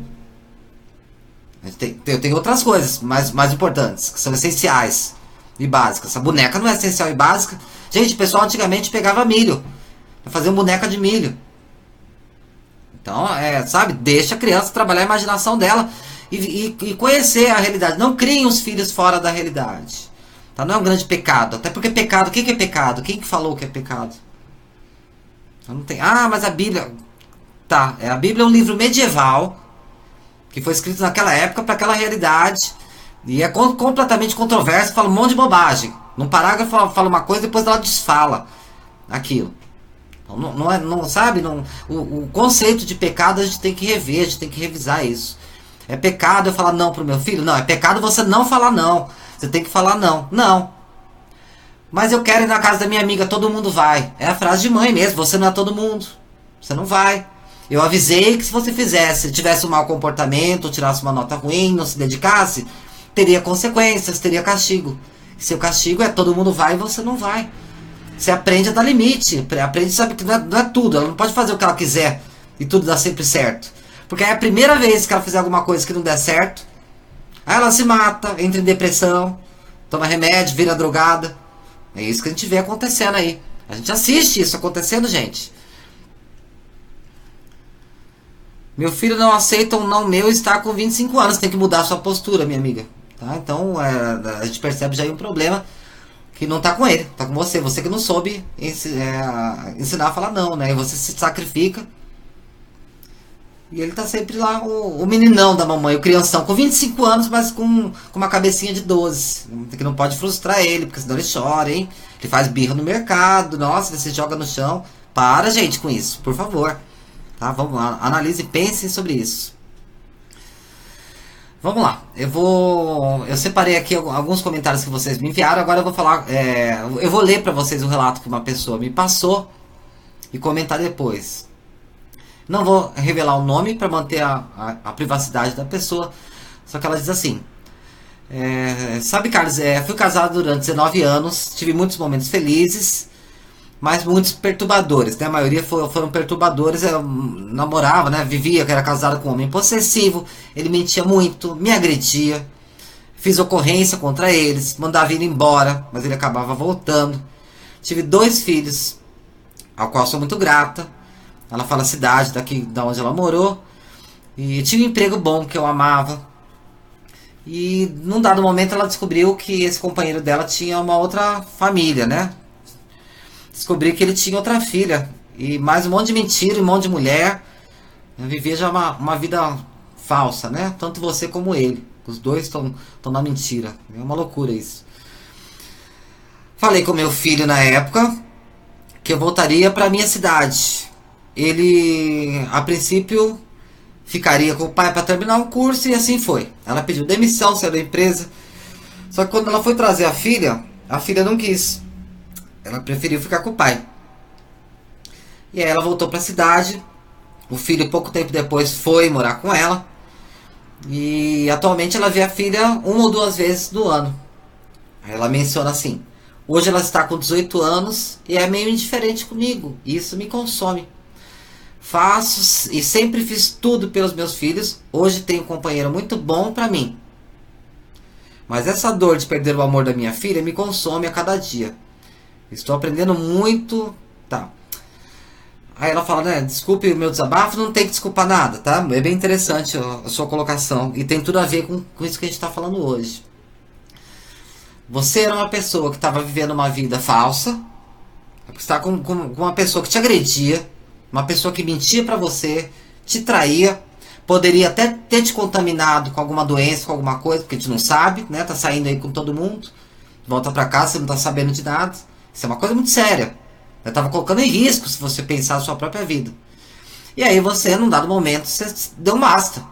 Eu tenho outras coisas mais importantes, que são essenciais e básicas. Essa boneca não é essencial e básica. Gente, o pessoal antigamente pegava milho, fazia uma boneca de milho. Então, sabe, deixa a criança trabalhar a imaginação dela e conhecer a realidade. Não criem os filhos fora da realidade. Tá? Não é um grande pecado. Até porque pecado, o que é pecado? Quem que falou que é pecado? Não tem. Mas a Bíblia... Tá, a Bíblia é um livro medieval que foi escrito naquela época para aquela realidade e é completamente controverso, fala um monte de bobagem. Num parágrafo fala uma coisa, depois ela desfala aquilo. O conceito de pecado a gente tem que rever, a gente tem que revisar isso. É pecado eu falar não pro meu filho? Não, é pecado você não falar não. Você tem que falar não. Não. Mas eu quero ir na casa da minha amiga, todo mundo vai. É a frase de mãe mesmo, você não é todo mundo. Você não vai. Eu avisei que se você fizesse, tivesse um mau comportamento, tirasse uma nota ruim, não se dedicasse, teria consequências, teria castigo. Se o castigo é todo mundo vai e você não vai. Você aprende a dar limite. Aprende, sabe que não é tudo. Ela não pode fazer o que ela quiser e tudo dá sempre certo. Porque é a primeira vez que ela fizer alguma coisa que não der certo, aí ela se mata, entra em depressão, toma remédio, vira drogada. É isso que a gente vê acontecendo aí. A gente assiste isso acontecendo, gente. Meu filho não aceita um não meu e está com 25 anos. Tem que mudar a sua postura, minha amiga. Tá? Então a gente percebe já aí um problema que não tá com ele, tá com você. Você que não soube ensinar a falar não, né? E você se sacrifica. E ele tá sempre lá, o meninão da mamãe, o crianção, com 25 anos, mas com uma cabecinha de 12. Que não pode frustrar ele, porque senão ele chora, hein? Ele faz birra no mercado, nossa, ele se joga no chão. Para, gente, com isso, por favor. Tá? Vamos lá, analise e pense sobre isso. Vamos lá, eu separei aqui alguns comentários que vocês me enviaram. Agora eu vou falar, eu vou ler para vocês o relato que uma pessoa me passou e comentar depois. Não vou revelar o nome para manter a privacidade da pessoa, só que ela diz assim: sabe, Carlos, fui casado durante 19 anos, tive muitos momentos felizes, mas muitos perturbadores, né? A maioria foram perturbadores. Eu namorava, né? Vivia, que era casado com um homem possessivo. Ele mentia muito, me agredia. Fiz ocorrência contra eles, mandava ele embora, mas ele acabava voltando. Tive 2 filhos, ao qual sou muito grata. Ela fala a cidade daqui da onde ela morou. E tinha um emprego bom que eu amava. E num dado momento ela descobriu que esse companheiro dela tinha uma outra família, né? Descobri que ele tinha outra filha. E mais um monte de mentira, um monte de mulher. Eu vivia já uma vida falsa, né? Tanto você como ele. Os dois estão na mentira. É uma loucura isso. Falei com meu filho na época que eu voltaria para minha cidade. Ele, a princípio, ficaria com o pai para terminar o curso e assim foi. Ela pediu demissão, saiu da empresa. Só que quando ela foi trazer a filha não quis. Ela preferiu ficar com o pai. E aí ela voltou para a cidade. O filho, pouco tempo depois, foi morar com ela. E atualmente ela vê a filha 1 ou 2 vezes no ano. Aí ela menciona assim: hoje ela está com 18 anos e é meio indiferente comigo. Isso me consome. Faço e sempre fiz tudo pelos meus filhos. Hoje tenho um companheiro muito bom para mim. Mas essa dor de perder o amor da minha filha me consome a cada dia. Estou aprendendo muito. Tá. Aí ela fala, né? Desculpe o meu desabafo, não tem que desculpar nada, tá? É bem interessante a sua colocação. E tem tudo a ver com isso que a gente está falando hoje. Você era uma pessoa que estava vivendo uma vida falsa. Você estava com uma pessoa que te agredia. Uma pessoa que mentia pra você, te traía, poderia até ter te contaminado com alguma doença, com alguma coisa, porque a gente não sabe, né? Tá saindo aí com todo mundo, volta pra casa, você não tá sabendo de nada. Isso é uma coisa muito séria. Eu tava colocando em risco se você pensar a sua própria vida. E aí você, num dado momento, você deu um basta.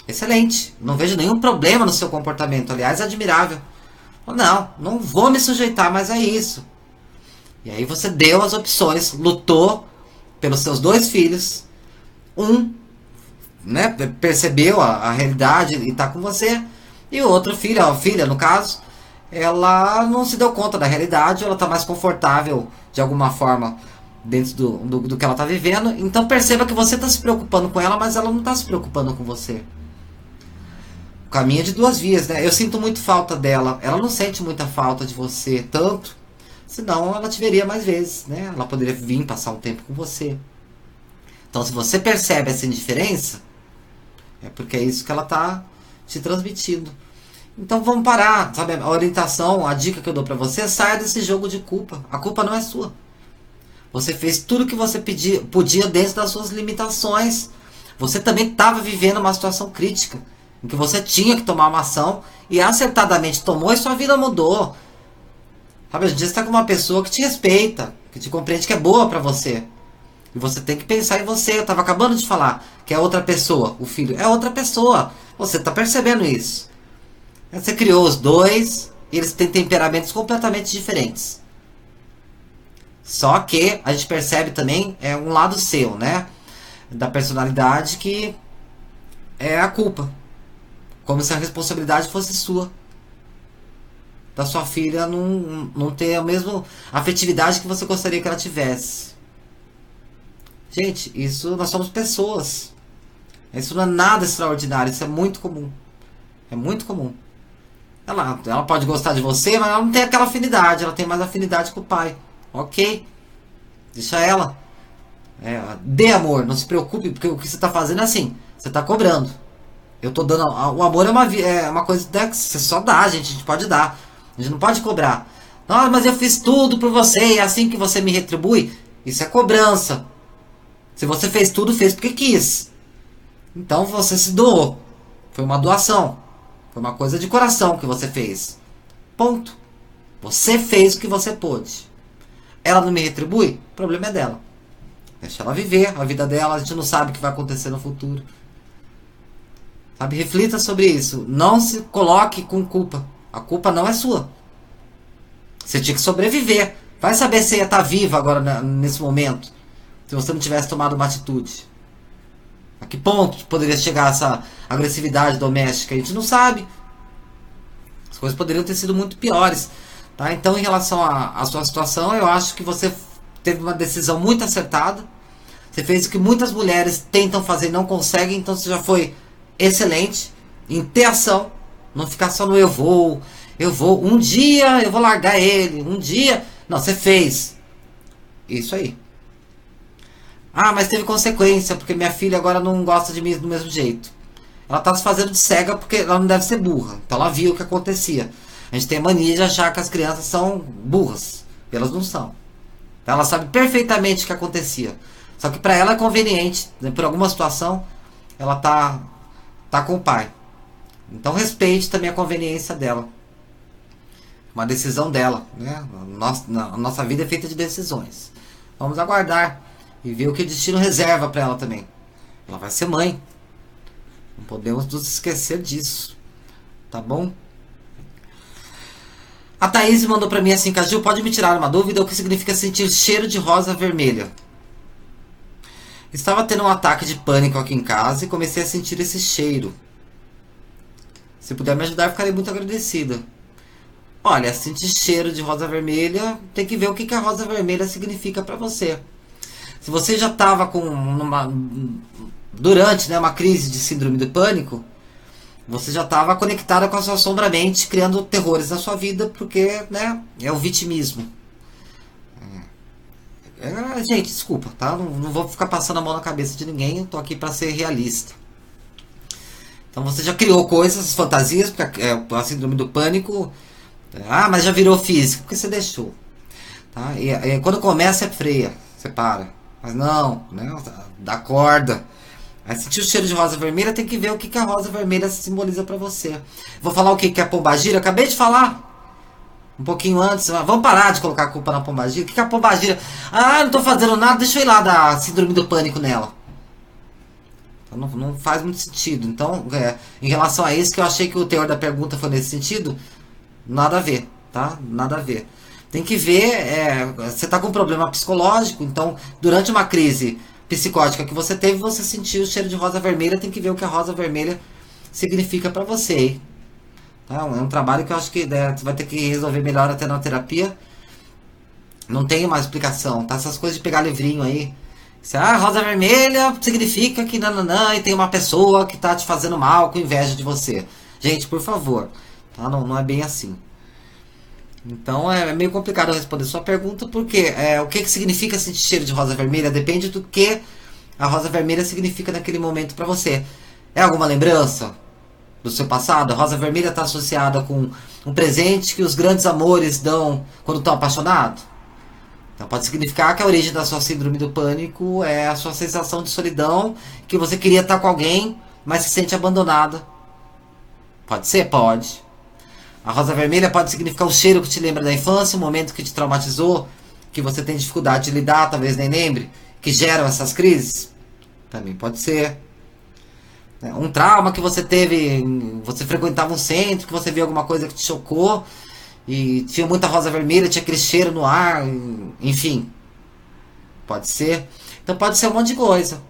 Excelente. Não vejo nenhum problema no seu comportamento. Aliás, é admirável. Não vou me sujeitar mais a isso. E aí você deu as opções, lutou pelos seus 2 filhos. Um, né, percebeu a realidade e está com você. E o outro filho, a filha no caso, ela não se deu conta da realidade. Ela está mais confortável de alguma forma dentro do que ela está vivendo. Então perceba que você está se preocupando com ela, mas ela não está se preocupando com você. O caminho é de 2 vias, né? Eu sinto muito falta dela. Ela não sente muita falta de você tanto. Senão ela te veria mais vezes, né? Ela poderia vir passar um tempo com você. Então se você percebe essa indiferença, é porque é isso que ela está te transmitindo. Então vamos parar, sabe? A orientação, a dica que eu dou pra você, saia desse jogo de culpa. A culpa não é sua. Você fez tudo que você podia dentro das suas limitações. Você também estava vivendo uma situação crítica, em que você tinha que tomar uma ação e acertadamente tomou e sua vida mudou. Sabe, hoje em dia você está com uma pessoa que te respeita, que te compreende, que é boa pra você. E você tem que pensar em você. Eu estava acabando de falar que é outra pessoa. O filho é outra pessoa. Você está percebendo isso. Você criou os 2 e eles têm temperamentos completamente diferentes. Só que a gente percebe também um lado seu, né? Da personalidade, que é a culpa. Como se a responsabilidade fosse sua. Da sua filha não ter a mesma afetividade que você gostaria que ela tivesse. Gente, isso, nós somos pessoas. Isso não é nada extraordinário, isso é muito comum. É muito comum. Ela pode gostar de você, mas ela não tem aquela afinidade, ela tem mais afinidade com o pai. Ok? Deixa ela. Dê amor, não se preocupe, porque o que você está fazendo é assim, você está cobrando. Eu tô dando. O amor é uma coisa que você só dá, a gente pode dar. A gente não pode cobrar. Não, mas eu fiz tudo por você e é assim que você me retribui. Isso é cobrança. Se você fez tudo, fez porque quis. Então você se doou. Foi uma doação. Foi uma coisa de coração que você fez. Ponto. Você fez o que você pôde. Ela não me retribui? O problema é dela. Deixa ela viver a vida dela. A gente não sabe o que vai acontecer no futuro. Sabe? Reflita sobre isso. Não se coloque com culpa. A culpa não é sua. Você tinha que sobreviver. Vai saber se ia estar viva agora nesse momento. Se você não tivesse tomado uma atitude. A que ponto poderia chegar essa agressividade doméstica? A gente não sabe. As coisas poderiam ter sido muito piores. Tá? Então, em relação à sua situação, eu acho que você teve uma decisão muito acertada. Você fez o que muitas mulheres tentam fazer e não conseguem, então você já foi excelente em ter ação, não ficar só no eu vou, um dia eu vou largar ele, um dia... Não, você fez. Isso aí. Ah, mas teve consequência, porque minha filha agora não gosta de mim do mesmo jeito. Ela tá se fazendo de cega porque ela não deve ser burra. Então ela viu o que acontecia. A gente tem a mania de achar que as crianças são burras. E elas não são. Ela sabe perfeitamente o que acontecia. Só que para ela é conveniente, né, por alguma situação, ela tá com o pai. Então respeite também a conveniência dela. Uma decisão dela, né? A nossa vida é feita de decisões. Vamos aguardar e ver o que o destino reserva para ela também. Ela vai ser mãe. Não podemos nos esquecer disso. Tá bom? A Thaís mandou para mim assim: Caju, pode me tirar uma dúvida? O que significa sentir cheiro de rosa vermelha? Estava tendo um ataque de pânico aqui em casa e comecei a sentir esse cheiro. Se puder me ajudar, eu ficarei muito agradecida. Olha, sentir cheiro de rosa vermelha, tem que ver o que a rosa vermelha significa para você. Se você já estava durante, né, uma crise de síndrome do pânico, você já estava conectada com a sua sombra-mente, criando terrores na sua vida, porque, né, é o vitimismo. Gente, desculpa, tá? Não vou ficar passando a mão na cabeça de ninguém, eu tô aqui para ser realista. Então você já criou coisas, fantasias, porque a síndrome do pânico... Ah, mas já virou físico, porque você deixou. Tá? E quando começa é freia, você para. Mas não, né? Dá corda. Aí sentir o cheiro de rosa vermelha, tem que ver o que a rosa vermelha simboliza pra você. Vou falar o que é a pombagira, acabei de falar. Um pouquinho antes, vamos parar de colocar a culpa na pombagira. O que é a pombagira? Ah, não tô fazendo nada, deixa eu ir lá dar síndrome do pânico nela. Então não faz muito sentido. Então, em relação a isso, que eu achei que o teor da pergunta foi nesse sentido, nada a ver, tá? Nada a ver. Tem que ver, você tá com um problema psicológico, então, durante uma crise psicótica que você teve, você sentiu o cheiro de rosa vermelha, tem que ver o que a rosa vermelha significa pra você. Tá? É um trabalho que eu acho que você vai ter que resolver melhor até na terapia. Não tem mais explicação, tá? Essas coisas de pegar livrinho aí. Rosa vermelha significa que nananã, e tem uma pessoa que tá te fazendo mal com inveja de você. Gente, por favor, tá? Não é bem assim. Então é meio complicado eu responder sua pergunta, porque o que significa sentir cheiro de rosa vermelha depende do que a rosa vermelha significa naquele momento pra você. É alguma lembrança do seu passado? A rosa vermelha está associada com um presente que os grandes amores dão quando estão apaixonados? Então pode significar que a origem da sua síndrome do pânico é a sua sensação de solidão, que você queria estar com alguém, mas se sente abandonada. Pode ser? Pode. A rosa vermelha pode significar o cheiro que te lembra da infância, um momento que te traumatizou, que você tem dificuldade de lidar, talvez nem lembre, que geram essas crises. Também pode ser. Um trauma que você teve, você frequentava um centro, que você viu alguma coisa que te chocou, e tinha muita rosa vermelha, tinha aquele cheiro no ar, enfim. Pode ser. Então pode ser um monte de coisa.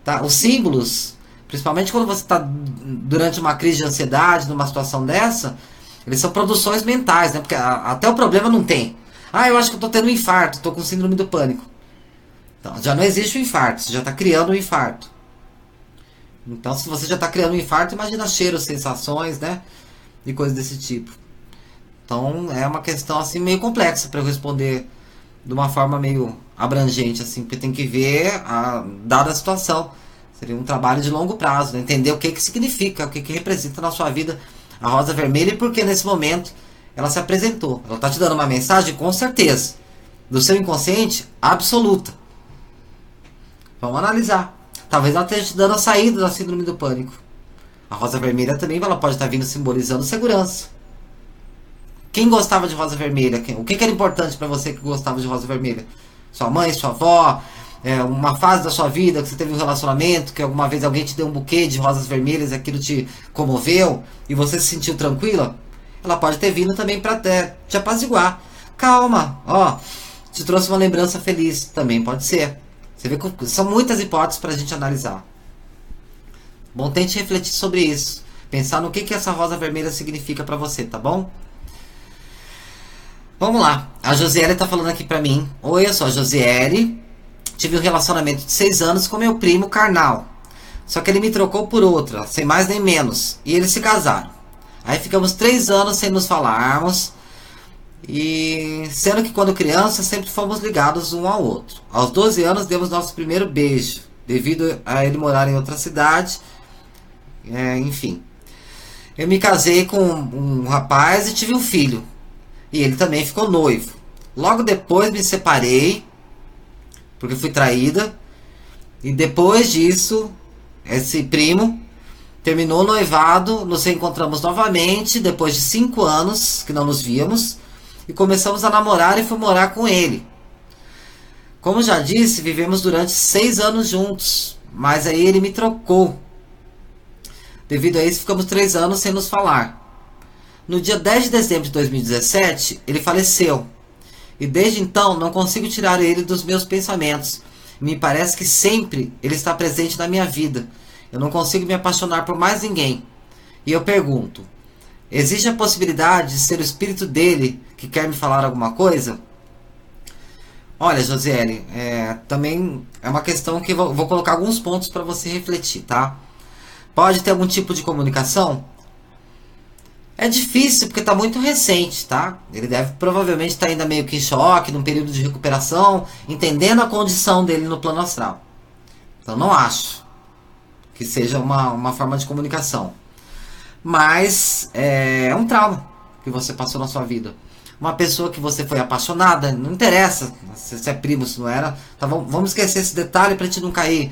Tá? Os símbolos, principalmente quando você está durante uma crise de ansiedade, numa situação dessa, eles são produções mentais, né? Porque até o problema não tem. Eu acho que eu tô tendo um infarto, tô com síndrome do pânico. Então, já não existe o infarto, você já está criando um infarto. Então, se você já está criando um infarto, imagina cheiros, sensações, né? E coisas desse tipo. Então, é uma questão, assim, meio complexa para eu responder de uma forma meio abrangente, assim, porque tem que ver, dada a situação. Seria um trabalho de longo prazo, né? Entender o que significa, o que representa na sua vida a rosa vermelha e por que nesse momento ela se apresentou. Ela está te dando uma mensagem, com certeza, do seu inconsciente, absoluta. Vamos analisar. Talvez ela esteja te dando a saída da síndrome do pânico. A rosa vermelha também ela pode estar vindo simbolizando segurança. Quem gostava de rosa vermelha? O que era importante para você que gostava de rosa vermelha? Sua mãe, sua avó? Uma fase da sua vida que você teve um relacionamento, que alguma vez alguém te deu um buquê de rosas vermelhas e aquilo te comoveu e você se sentiu tranquila? Ela pode ter vindo também para te apaziguar. Calma, te trouxe uma lembrança feliz. Também pode ser. Você vê que são muitas hipóteses para a gente analisar. Bom, tente refletir sobre isso. Pensar no que essa rosa vermelha significa para você, tá bom? Vamos lá. A Josiele tá falando aqui pra mim. Oi, eu sou a Josiele. Tive um relacionamento de 6 anos com meu primo carnal. Só que ele me trocou por outra, sem mais nem menos. E eles se casaram. Aí ficamos 3 anos sem nos falarmos. E sendo que quando criança sempre fomos ligados um ao outro. Aos 12 anos demos nosso primeiro beijo. Devido a ele morar em outra cidade. Enfim. Eu me casei com um rapaz e tive um filho. E ele também ficou noivo. Logo depois me separei, porque fui traída. E depois disso, esse primo terminou o noivado, nos reencontramos novamente, depois de 5 anos que não nos víamos. E começamos a namorar e fui morar com ele. Como já disse, vivemos durante 6 anos juntos. Mas aí ele me trocou. Devido a isso, ficamos 3 anos sem nos falar. No dia 10 de dezembro de 2017, ele faleceu. E desde então não consigo tirar ele dos meus pensamentos. Me parece que sempre ele está presente na minha vida. Eu não consigo me apaixonar por mais ninguém. E eu pergunto, existe a possibilidade de ser o espírito dele que quer me falar alguma coisa? Olha, Josiele, também é uma questão que vou colocar alguns pontos para você refletir, tá? Pode ter algum tipo de comunicação? É difícil porque está muito recente, tá? Ele deve provavelmente estar ainda meio que em choque, num período de recuperação, entendendo a condição dele no plano astral. Então não acho que seja uma forma de comunicação. Mas é um trauma que você passou na sua vida. Uma pessoa que você foi apaixonada, não interessa se é primo, se não era. Tá, vamos esquecer esse detalhe para a gente não cair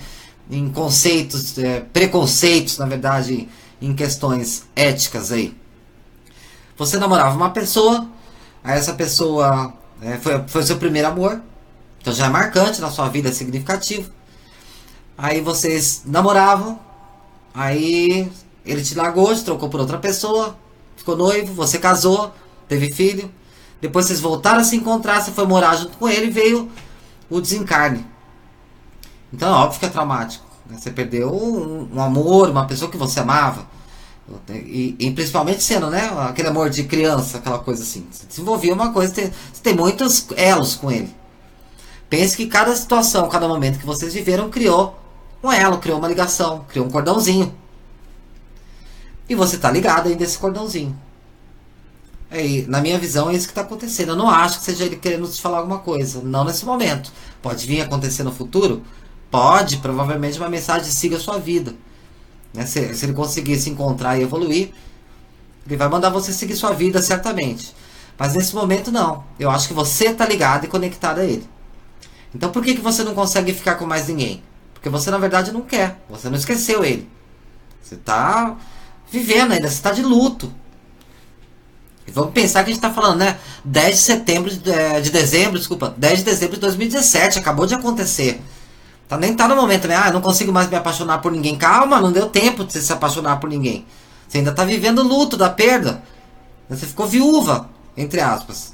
em conceitos, preconceitos, na verdade, em questões éticas aí. Você namorava uma pessoa, aí essa pessoa foi o seu primeiro amor, então já é marcante na sua vida, é significativo. Aí vocês namoravam, aí ele te largou, te trocou por outra pessoa, ficou noivo, você casou, teve filho. Depois vocês voltaram a se encontrar, você foi morar junto com ele e veio o desencarne. Então é óbvio que é traumático. Você perdeu um amor, uma pessoa que você amava. E principalmente sendo, né, aquele amor de criança, aquela coisa assim. Você desenvolvia uma coisa, você tem muitos elos com ele. Pense que cada situação, cada momento que vocês viveram criou um elo, criou uma ligação, criou um cordãozinho. E você está ligado ainda a esse cordãozinho. Na minha visão é isso que está acontecendo. Eu não acho que seja ele querendo te falar alguma coisa. Não nesse momento. Pode vir a acontecer no futuro? Pode, provavelmente uma mensagem siga a sua vida. Se ele conseguir se encontrar e evoluir, ele vai mandar você seguir sua vida certamente. Mas nesse momento não. Eu acho que você está ligado e conectado a ele. Então por que você não consegue ficar com mais ninguém? Porque você na verdade não quer. Você não esqueceu ele. Você está vivendo ainda, você está de luto. E vamos pensar que a gente está falando, né? 10 de dezembro de 2017, acabou de acontecer. Nem tá no momento, né? Não consigo mais me apaixonar por ninguém. Calma, não deu tempo de você se apaixonar por ninguém. Você ainda tá vivendo o luto da perda. Você ficou viúva, entre aspas.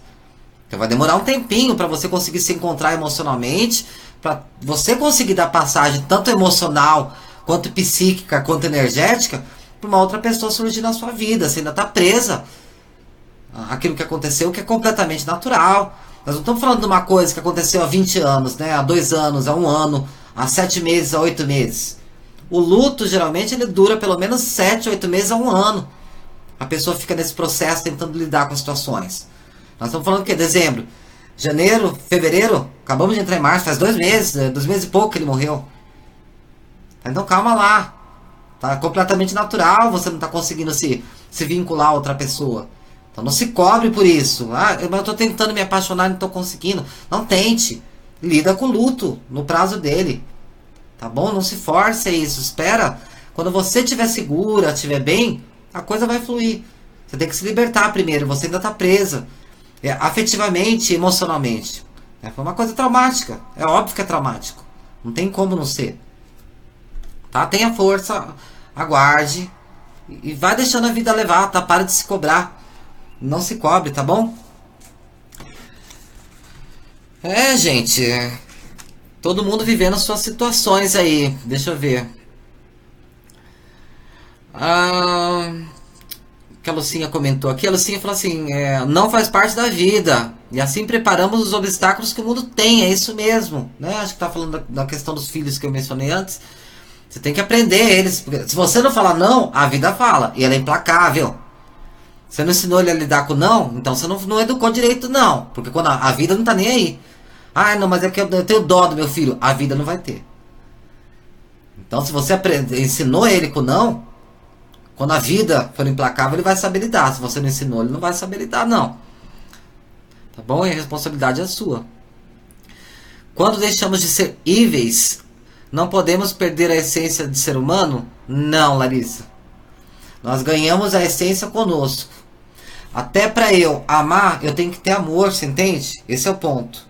Então vai demorar um tempinho para você conseguir se encontrar emocionalmente, para você conseguir dar passagem tanto emocional, quanto psíquica, quanto energética, para uma outra pessoa surgir na sua vida. Você ainda tá presa àquilo que aconteceu, que é completamente natural. Nós não estamos falando de uma coisa que aconteceu há 20 anos, né? Há 2 anos, há 1 ano, há 7 meses, há 8 meses. O luto, geralmente, ele dura pelo menos 7, 8 meses a 1 ano. A pessoa fica nesse processo tentando lidar com as situações. Nós estamos falando o quê? Dezembro, janeiro, fevereiro, acabamos de entrar em março, faz 2 meses, 2 meses e pouco que ele morreu. Então calma lá. Tá completamente natural, você não está conseguindo se vincular a outra pessoa. Então não se cobre por isso. Eu estou tentando me apaixonar e não estou conseguindo. Não tente. Lida com o luto no prazo dele. Tá bom? Não se force a isso. Espera. Quando você estiver segura, estiver bem, a coisa vai fluir. Você tem que se libertar primeiro. Você ainda está presa. Afetivamente, emocionalmente. Foi uma coisa traumática. É óbvio que é traumático. Não tem como não ser. Tá? Tenha força. Aguarde. E vai deixando a vida levar, tá? Para de se cobrar. Não se cobre, tá bom? Gente. Todo mundo vivendo suas situações aí. Deixa eu ver. que a Lucinha comentou aqui. A Lucinha falou assim, não faz parte da vida. E assim preparamos os obstáculos que o mundo tem. É isso mesmo. Né? Acho que tá falando da questão dos filhos que eu mencionei antes. Você tem que aprender eles. Porque se você não falar não, a vida fala. E ela é implacável. Você não ensinou ele a lidar com não, então você não educou direito não. Porque quando a vida não tá nem aí. Ah, não, mas é que eu tenho dó do meu filho. A vida não vai ter. Então se você ensinou ele com não, quando a vida for implacável, ele vai saber lidar. Se você não ensinou, ele não vai saber lidar, não. Tá bom? E a responsabilidade é sua. Quando deixamos de ser íveis, não podemos perder a essência de ser humano? Não, Larissa. Nós ganhamos a essência conosco. Até para eu amar, eu tenho que ter amor, você entende? Esse é o ponto.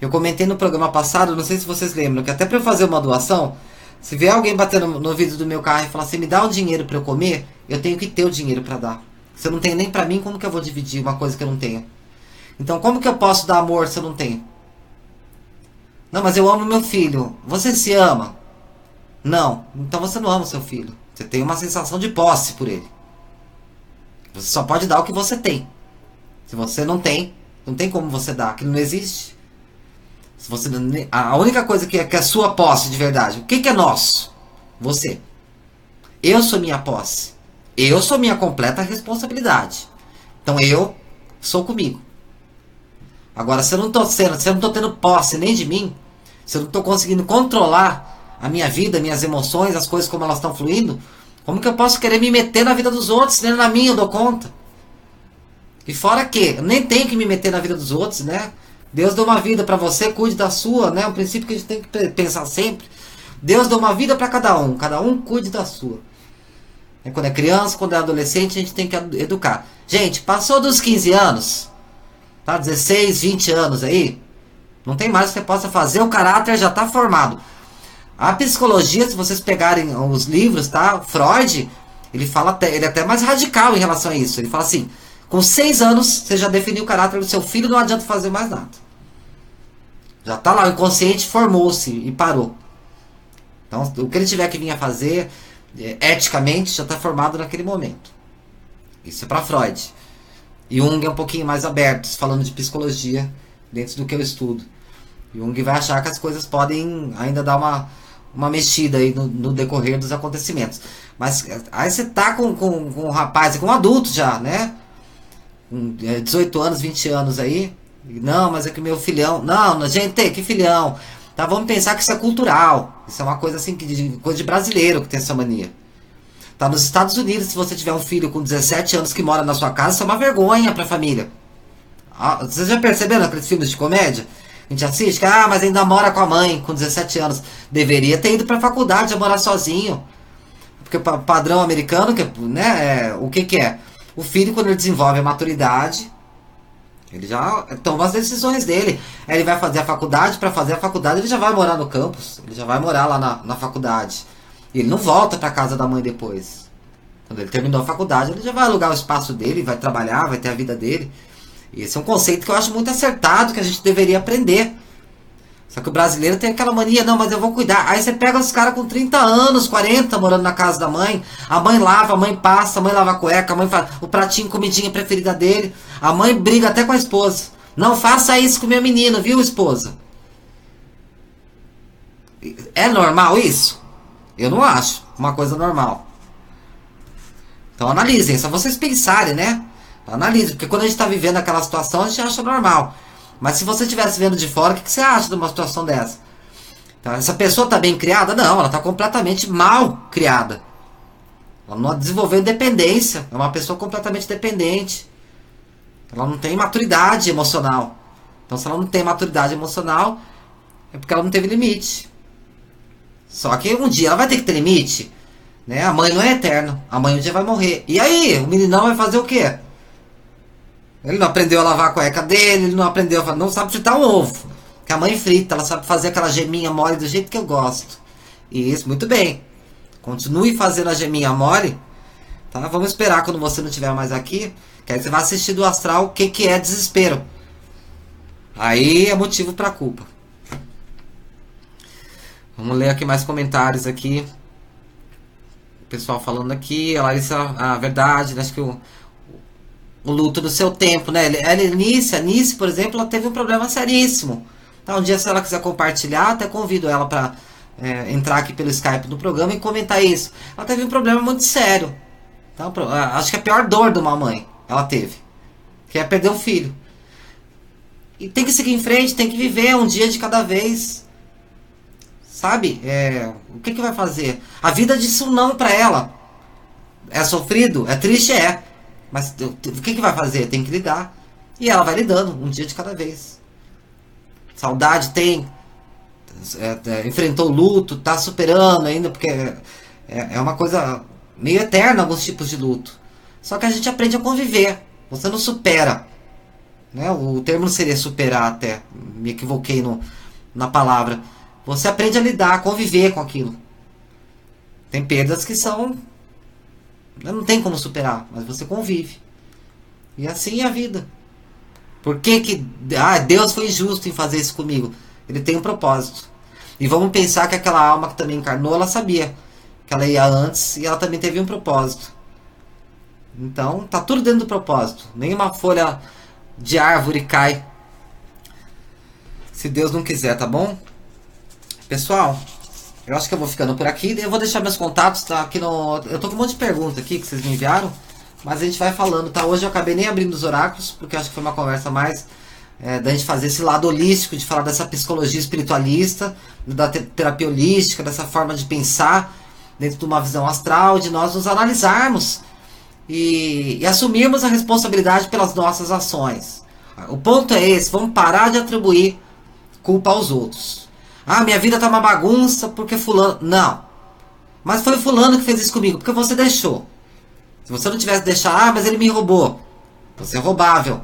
Eu comentei no programa passado, não sei se vocês lembram, que até para eu fazer uma doação, se vier alguém batendo no vidro do meu carro e falar assim, me dá um dinheiro para eu comer, eu tenho que ter o dinheiro para dar. Se eu não tenho nem para mim, como que eu vou dividir uma coisa que eu não tenho? Então como que eu posso dar amor se eu não tenho? Não, mas eu amo meu filho. Você se ama? Não. Então você não ama o seu filho. Você tem uma sensação de posse por ele. Você só pode dar o que você tem. Se você não tem, não tem como você dar. Aquilo não existe. Se você, a única coisa que é sua posse de verdade. O que é nosso? Você. Eu sou minha posse. Eu sou minha completa responsabilidade. Então eu sou comigo. Agora, se eu não estou tendo posse nem de mim, se eu não estou conseguindo controlar a minha vida, minhas emoções, as coisas como elas estão fluindo, como que eu posso querer me meter na vida dos outros, se nem na minha eu dou conta? E fora que, eu nem tenho que me meter na vida dos outros, né? Deus deu uma vida para você, cuide da sua, né? Um princípio que a gente tem que pensar sempre. Deus deu uma vida para cada um cuide da sua. Quando é criança, quando é adolescente, a gente tem que educar. Gente, passou dos 15 anos, tá? 16, 20 anos aí, não tem mais o que você possa fazer, o caráter já está formado. A psicologia, se vocês pegarem os livros, tá? Freud, ele é até mais radical em relação a isso. Ele fala assim, com 6 anos, você já definiu o caráter do seu filho, não adianta fazer mais nada. Já está lá, o inconsciente formou-se e parou. Então, o que ele tiver que vir a fazer, eticamente, já está formado naquele momento. Isso é para Freud. Jung é um pouquinho mais aberto, falando de psicologia, dentro do que eu estudo. Jung vai achar que as coisas podem ainda dar uma mexida aí no decorrer dos acontecimentos. Mas aí você tá com um rapaz, com um adulto já, né? Com 18 anos, 20 anos aí. Não, mas é que meu filhão... Não, gente, que filhão? Tá, vamos pensar que isso é cultural. Isso é uma coisa assim, coisa de brasileiro que tem essa mania. Tá, nos Estados Unidos, se você tiver um filho com 17 anos que mora na sua casa, isso é uma vergonha pra família. Vocês já perceberam aqueles filmes de comédia? A gente assiste, mas ainda mora com a mãe, com 17 anos. Deveria ter ido pra faculdade, a morar sozinho. Porque o padrão americano, né, o que é? O filho, quando ele desenvolve a maturidade, ele já toma as decisões dele. Aí ele vai fazer a faculdade, para fazer a faculdade ele já vai morar no campus, ele já vai morar lá na faculdade. E ele não volta pra casa da mãe depois. Quando ele terminou a faculdade, ele já vai alugar o espaço dele, vai trabalhar, vai ter a vida dele. E esse é um conceito que eu acho muito acertado, que a gente deveria aprender. Só que o brasileiro tem aquela mania, não, mas eu vou cuidar. Aí você pega os caras com 30 anos, 40, morando na casa da mãe. A mãe lava, a mãe passa, a mãe lava a cueca, a mãe faz o pratinho, comidinha preferida dele. A mãe briga até com a esposa. Não faça isso com meu menino, viu, esposa? É normal isso? Eu não acho uma coisa normal. Então analisem, só vocês pensarem, né? Analise, porque quando a gente está vivendo aquela situação, a gente acha normal. Mas se você estivesse vendo de fora, o que você acha de uma situação dessa? Então, essa pessoa está bem criada? Não, ela está completamente mal criada. Ela não desenvolveu independência. É uma pessoa completamente dependente. Ela não tem maturidade emocional. Então, se ela não tem maturidade emocional, é porque ela não teve limite. Só que um dia ela vai ter que ter limite. Né? A mãe não é eterna. A mãe um dia vai morrer. E aí? O meninão vai fazer o quê? Ele não aprendeu a lavar a cueca dele, ele não aprendeu não sabe fritar um ovo. Que a mãe frita, ela sabe fazer aquela geminha mole do jeito que eu gosto. E isso, muito bem. Continue fazendo a geminha mole. Tá? Vamos esperar quando você não estiver mais aqui. Que aí você vai assistir do astral o que é desespero. Aí é motivo para culpa. Vamos ler aqui mais comentários aqui. pessoal falando aqui, a Larissa, a verdade, né? Acho que o luto do seu tempo, né? A Nice, por exemplo, ela teve um problema seríssimo. Então, um dia, se ela quiser compartilhar, até convido ela para entrar aqui pelo Skype no programa e comentar isso. Ela teve um problema muito sério. Então, acho que a pior dor de uma mãe ela teve, que é perder um filho. E tem que seguir em frente, tem que viver um dia de cada vez. Sabe? O que vai fazer? A vida disse um não pra ela. É sofrido? É triste? É. Mas o que vai fazer? Tem que lidar. E ela vai lidando, um dia de cada vez. Saudade tem. Enfrentou o luto, tá superando ainda, porque é uma coisa meio eterna, alguns tipos de luto. Só que a gente aprende a conviver. Você não supera. Né? O termo não seria superar até. Me equivoquei na palavra. Você aprende a lidar, a conviver com aquilo. Tem perdas que são... não tem como superar, mas você convive. E assim é a vida. Por que Deus foi injusto em fazer isso comigo? Ele tem um propósito. E vamos pensar que aquela alma que também encarnou, ela sabia que ela ia antes e ela também teve um propósito. Então, tá tudo dentro do propósito. Nenhuma folha de árvore cai se Deus não quiser, tá bom? Pessoal, eu acho que eu vou ficando por aqui. Eu vou deixar meus contatos, tá? Aqui no... Eu tô com um monte de perguntas aqui que vocês me enviaram, mas a gente vai falando, tá? Hoje eu acabei nem abrindo os oráculos, porque eu acho que foi uma conversa mais da gente fazer esse lado holístico, de falar dessa psicologia espiritualista, da terapia holística, dessa forma de pensar dentro de uma visão astral, de nós nos analisarmos e assumirmos a responsabilidade pelas nossas ações. O ponto é esse, vamos parar de atribuir culpa aos outros. Ah, minha vida tá uma bagunça porque fulano... Não. Mas foi fulano que fez isso comigo, porque você deixou. Se você não tivesse deixado, mas ele me roubou. Você é roubável.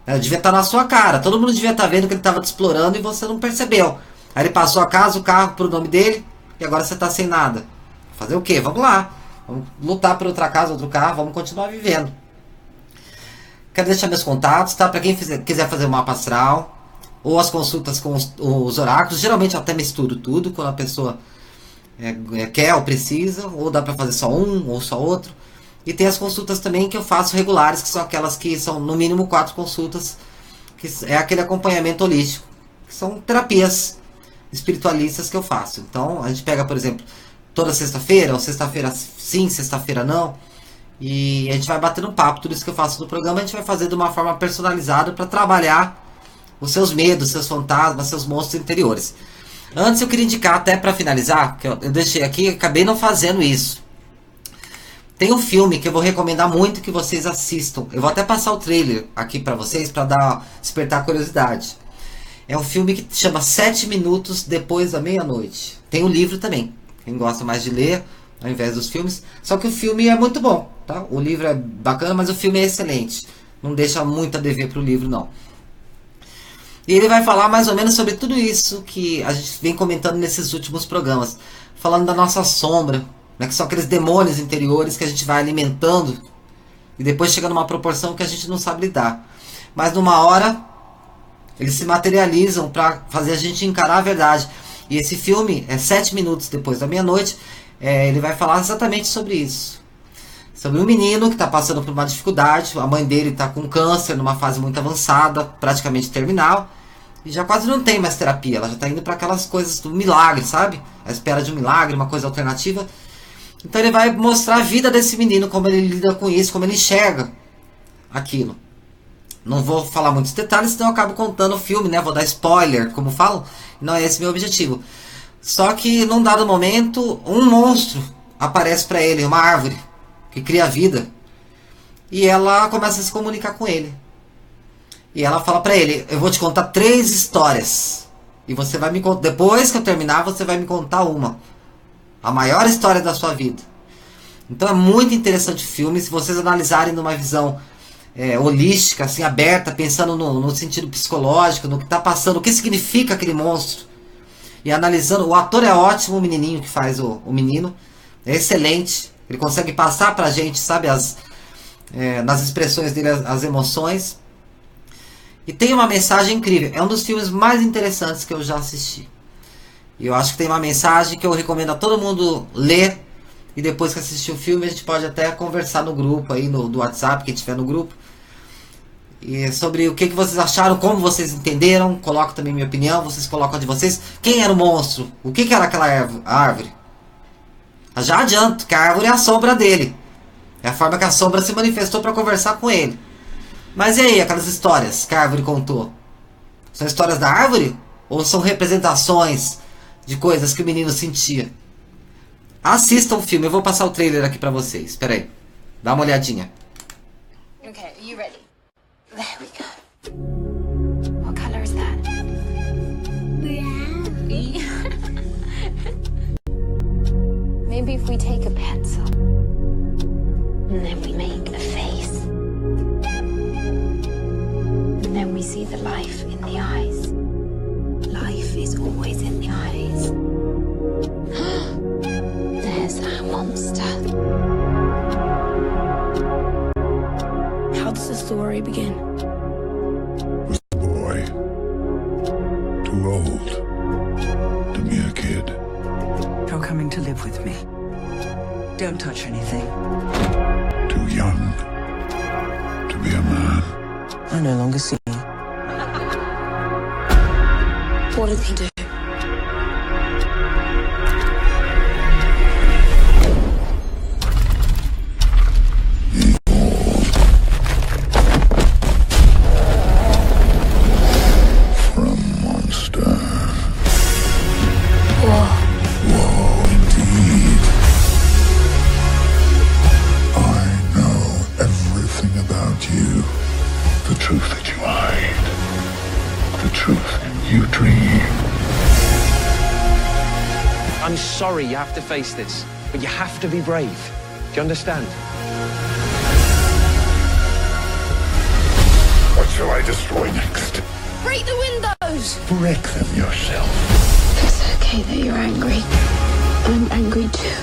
Eu devia estar na sua cara. Todo mundo devia estar vendo que ele estava te explorando e você não percebeu. Aí ele passou a casa, o carro pro nome dele, e agora você tá sem nada. Fazer o quê? Vamos lá. Vamos lutar por outra casa, outro carro, vamos continuar vivendo. Quero deixar meus contatos, tá? Para quem quiser fazer o mapa astral, ou as consultas com os oráculos. Geralmente eu até misturo tudo quando a pessoa quer ou precisa, ou dá para fazer só um ou só outro. E tem as consultas também que eu faço regulares, que são aquelas que são no mínimo 4 consultas, que é aquele acompanhamento holístico, que são terapias espiritualistas que eu faço. Então a gente pega, por exemplo, toda sexta-feira, ou sexta-feira sim, sexta-feira não, e a gente vai batendo um papo. Tudo isso que eu faço no programa a gente vai fazer de uma forma personalizada para trabalhar os seus medos, seus fantasmas, seus monstros interiores. Antes eu queria indicar, até para finalizar, que eu deixei aqui, acabei não fazendo isso. Tem um filme que eu vou recomendar muito que vocês assistam. Eu vou até passar o trailer aqui para vocês, para despertar a curiosidade. É um filme que chama 7 Minutos Depois da Meia-Noite. Tem o livro também, quem gosta mais de ler, ao invés dos filmes. Só que o filme é muito bom, tá? O livro é bacana, mas o filme é excelente. Não deixa muito a dever pro livro, não. E ele vai falar mais ou menos sobre tudo isso que a gente vem comentando nesses últimos programas. Falando da nossa sombra, né, que são aqueles demônios interiores que a gente vai alimentando e depois chega numa proporção que a gente não sabe lidar. Mas numa hora eles se materializam para fazer a gente encarar a verdade. E esse filme é 7 minutos depois da meia-noite. Ele vai falar exatamente sobre isso. Sobre um menino que está passando por uma dificuldade. A mãe dele está com câncer numa fase muito avançada, praticamente terminal. E já quase não tem mais terapia. Ela já está indo para aquelas coisas do milagre, sabe? A espera de um milagre, uma coisa alternativa. Então ele vai mostrar a vida desse menino, como ele lida com isso, como ele enxerga aquilo. Não vou falar muitos detalhes, senão eu acabo contando o filme, né? Vou dar spoiler, como falam. Não é esse meu objetivo. Só que num dado momento, um monstro aparece para ele, uma árvore que cria vida. E ela começa a se comunicar com ele. E ela fala para ele: eu vou te contar 3 histórias. E você vai me contar, depois que eu terminar, você vai me contar uma. A maior história da sua vida. Então é muito interessante o filme. Se vocês analisarem numa visão holística, assim, aberta, pensando no sentido psicológico, no que está passando, o que significa aquele monstro. E analisando, o ator é ótimo, o menininho que faz o menino. É excelente. Ele consegue passar pra gente, sabe, nas expressões dele, as emoções. E tem uma mensagem incrível. É um dos filmes mais interessantes que eu já assisti. E eu acho que tem uma mensagem que eu recomendo a todo mundo ler E depois que assistir o filme, a gente pode até conversar no grupo aí, do WhatsApp, quem tiver no grupo. E sobre o que vocês acharam, como vocês entenderam. Coloco também minha opinião, vocês colocam a de vocês. Quem era o monstro? O que era aquela árvore? Eu já adianto que a árvore é a sombra dele. É a forma que a sombra se manifestou para conversar com ele. Mas e aí, aquelas histórias que a árvore contou? São histórias da árvore? Ou são representações de coisas que o menino sentia? Assistam o filme, eu vou passar o trailer aqui pra vocês. Espera aí, dá uma olhadinha. Okay, are you ready? There we go. What color is that? Brown. Maybe if we take a pencil and then we make a face. And then we see the life in the eyes. Life is always in the eyes. There's our monster. How does the story begin? Was the boy too old to be a kid? You're coming to live with me. Don't touch anything. Too young to be a man? I no longer see you. What did he do? I'm sorry you have to face this, but you have to be brave. Do you understand? What shall I destroy next? Break the windows! Break them yourself. It's okay that you're angry. I'm angry too.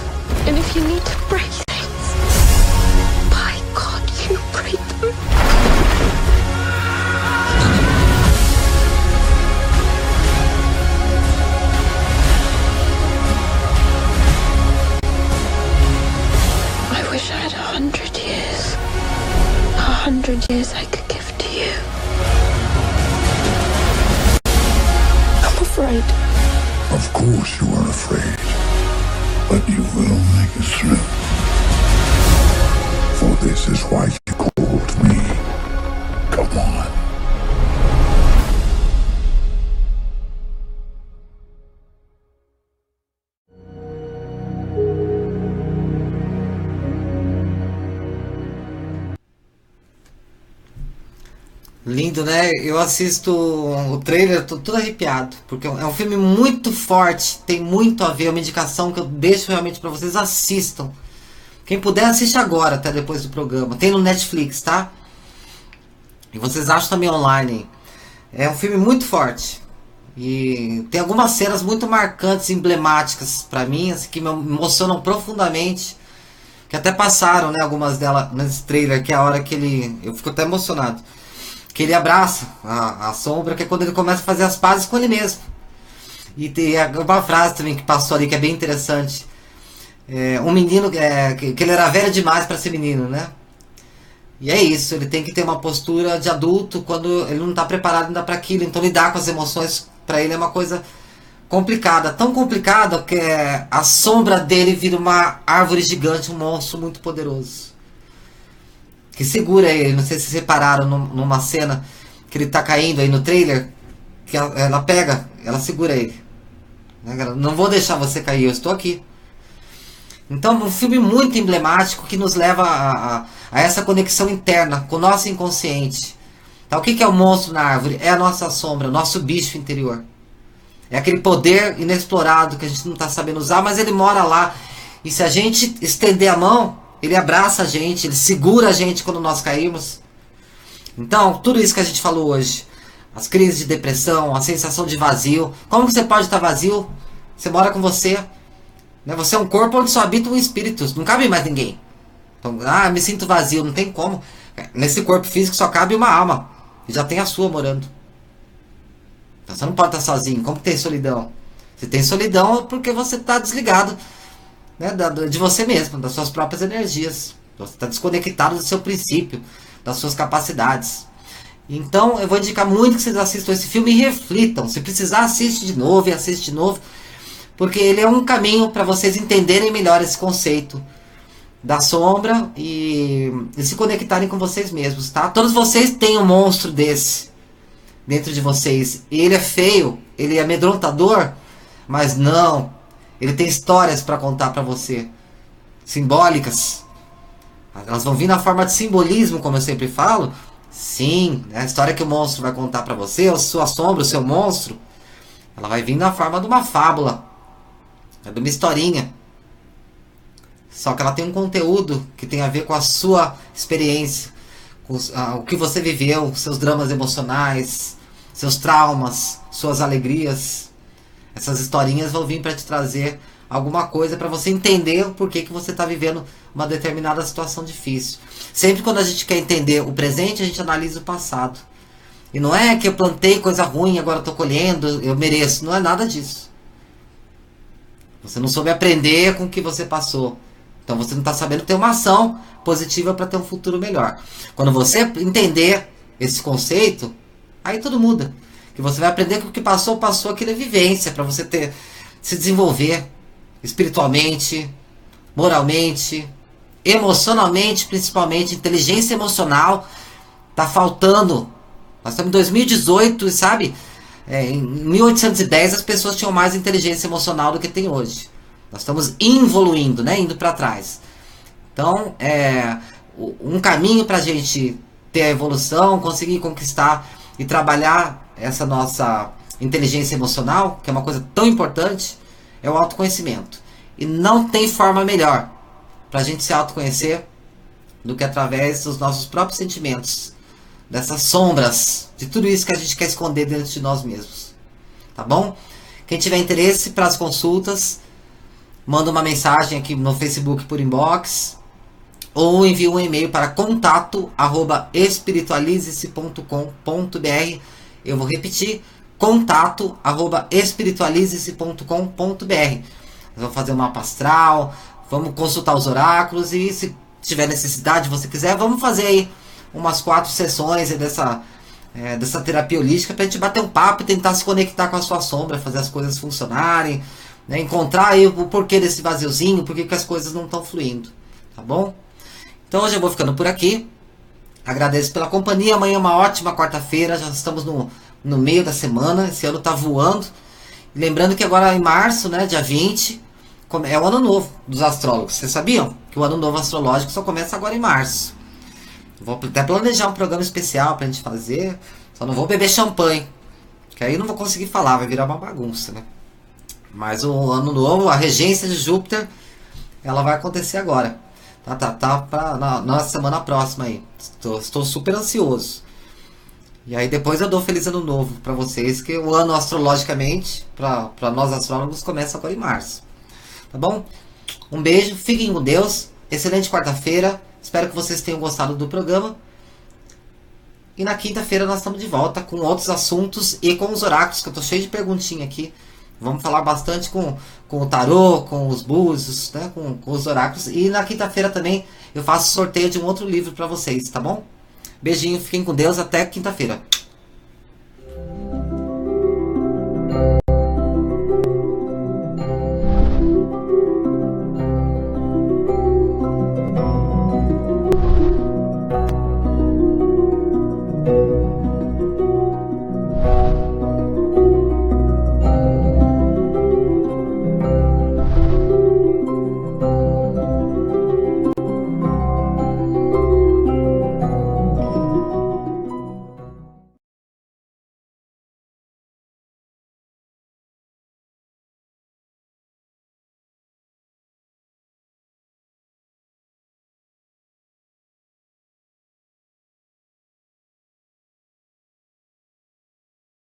And if you need to break things, by God, you break them. I wish I had 100 years. 100 years I could give to you. I'm afraid. Of course you are afraid, but you will make it through. For this is why you called me. Come on. Lindo, né? Eu assisto o trailer, tô tudo arrepiado, porque é um filme muito forte, tem muito a ver, é uma indicação que eu deixo realmente pra vocês, assistam. Quem puder, assiste agora, até depois do programa. Tem no Netflix, tá? E vocês acham também online. É um filme muito forte. E tem algumas cenas muito marcantes, emblemáticas pra mim, assim, que me emocionam profundamente. Que até passaram, né, algumas delas nesse trailer, que é a hora que ele... Eu fico até emocionado. Que ele abraça a sombra, que é quando ele começa a fazer as pazes com ele mesmo. E tem uma frase também que passou ali, que é bem interessante. Um menino, que ele era velho demais para ser menino, né? E é isso, ele tem que ter uma postura de adulto quando ele não está preparado ainda para aquilo. Então lidar com as emoções para ele é uma coisa complicada. Tão complicada que a sombra dele vira uma árvore gigante, um monstro muito poderoso. Que segura ele, não sei se vocês repararam numa cena que ele tá caindo aí no trailer, que ela pega, ela segura ele. Não vou deixar você cair, eu estou aqui. Então, um filme muito emblemático que nos leva a essa conexão interna com o nosso inconsciente. Tá, o que é o monstro na árvore? É a nossa sombra, o nosso bicho interior. É aquele poder inexplorado que a gente não está sabendo usar, mas ele mora lá. E se a gente estender a mão, ele abraça a gente, ele segura a gente quando nós caímos. Então, tudo isso que a gente falou hoje, as crises de depressão, a sensação de vazio. Como que você pode estar vazio? Você mora com você, né? Você é um corpo onde só habita um espírito, não cabe mais ninguém. Então, me sinto vazio, não tem como. Nesse corpo físico só cabe uma alma, e já tem a sua morando. Então você não pode estar sozinho. Como que tem solidão? Se tem solidão é porque você está desligado né, de você mesmo, das suas próprias energias. Você está desconectado do seu princípio, das suas capacidades. Então eu vou indicar muito que vocês assistam esse filme e reflitam. Se precisar, assiste de novo e assiste de novo, porque ele é um caminho para vocês entenderem melhor esse conceito da sombra e se conectarem com vocês mesmos, tá? Todos vocês têm um monstro desse dentro de vocês. E ele é feio, ele é amedrontador, mas não. Ele tem histórias para contar para você, simbólicas. Elas vão vir na forma de simbolismo, como eu sempre falo. Sim, a história que o monstro vai contar para você, a sua sombra, o seu monstro, ela vai vir na forma de uma fábula, de uma historinha. Só que ela tem um conteúdo que tem a ver com a sua experiência, com o que você viveu, seus dramas emocionais, seus traumas, suas alegrias. Essas historinhas vão vir para te trazer alguma coisa para você entender o porquê que você está vivendo uma determinada situação difícil. Sempre quando a gente quer entender o presente, a gente analisa o passado. E não é que eu plantei coisa ruim, agora estou colhendo, eu mereço. Não é nada disso. Você não soube aprender com o que você passou. Então você não está sabendo ter uma ação positiva para ter um futuro melhor. Quando você entender esse conceito, aí tudo muda. Que você vai aprender que o que passou, aquilo é vivência, para você se desenvolver espiritualmente, moralmente, emocionalmente, principalmente. Inteligência emocional tá faltando. Nós estamos em 2018 e sabe, em 1810 as pessoas tinham mais inteligência emocional do que tem hoje. Nós estamos evoluindo, né, indo para trás. Então um caminho para a gente ter a evolução, conseguir conquistar e trabalhar essa nossa inteligência emocional, que é uma coisa tão importante, é o autoconhecimento. E não tem forma melhor para a gente se autoconhecer do que através dos nossos próprios sentimentos, dessas sombras, de tudo isso que a gente quer esconder dentro de nós mesmos. Tá bom? Quem tiver interesse para as consultas, manda uma mensagem aqui no Facebook por inbox, ou envia um e-mail para contato@espiritualize-se.com.br. Eu vou repetir, contato@espiritualize-se.com.br. Nós vamos fazer um mapa astral, vamos consultar os oráculos e se tiver necessidade, você quiser, vamos fazer aí umas 4 sessões dessa terapia holística para a gente bater um papo e tentar se conectar com a sua sombra, fazer as coisas funcionarem, né? Encontrar aí o porquê desse vaziozinho, porquê que as coisas não estão fluindo, tá bom? Então hoje eu vou ficando por aqui. Agradeço pela companhia. Amanhã é uma ótima quarta-feira, já estamos no meio da semana, esse ano tá voando. E lembrando que agora em março, né, dia 20, é o ano novo dos astrólogos. Vocês sabiam que o ano novo astrológico só começa agora em março? Vou até planejar um programa especial pra gente fazer. Só não vou beber champanhe, que aí não vou conseguir falar, vai virar uma bagunça, né? Mas o ano novo, a regência de Júpiter, ela vai acontecer agora. Na semana próxima aí. Estou super ansioso. E aí depois eu dou feliz ano novo para vocês, que o ano astrologicamente, para nós astrólogos, começa agora em março. Tá bom? Um beijo, fiquem com Deus, excelente quarta-feira, espero que vocês tenham gostado do programa. E na quinta-feira nós estamos de volta com outros assuntos e com os oráculos, que eu tô cheio de perguntinha aqui. Vamos falar bastante com o tarô, com os búzios, né, com os oráculos. E na quinta-feira também eu faço sorteio de um outro livro para vocês, tá bom? Beijinho, fiquem com Deus, até quinta-feira.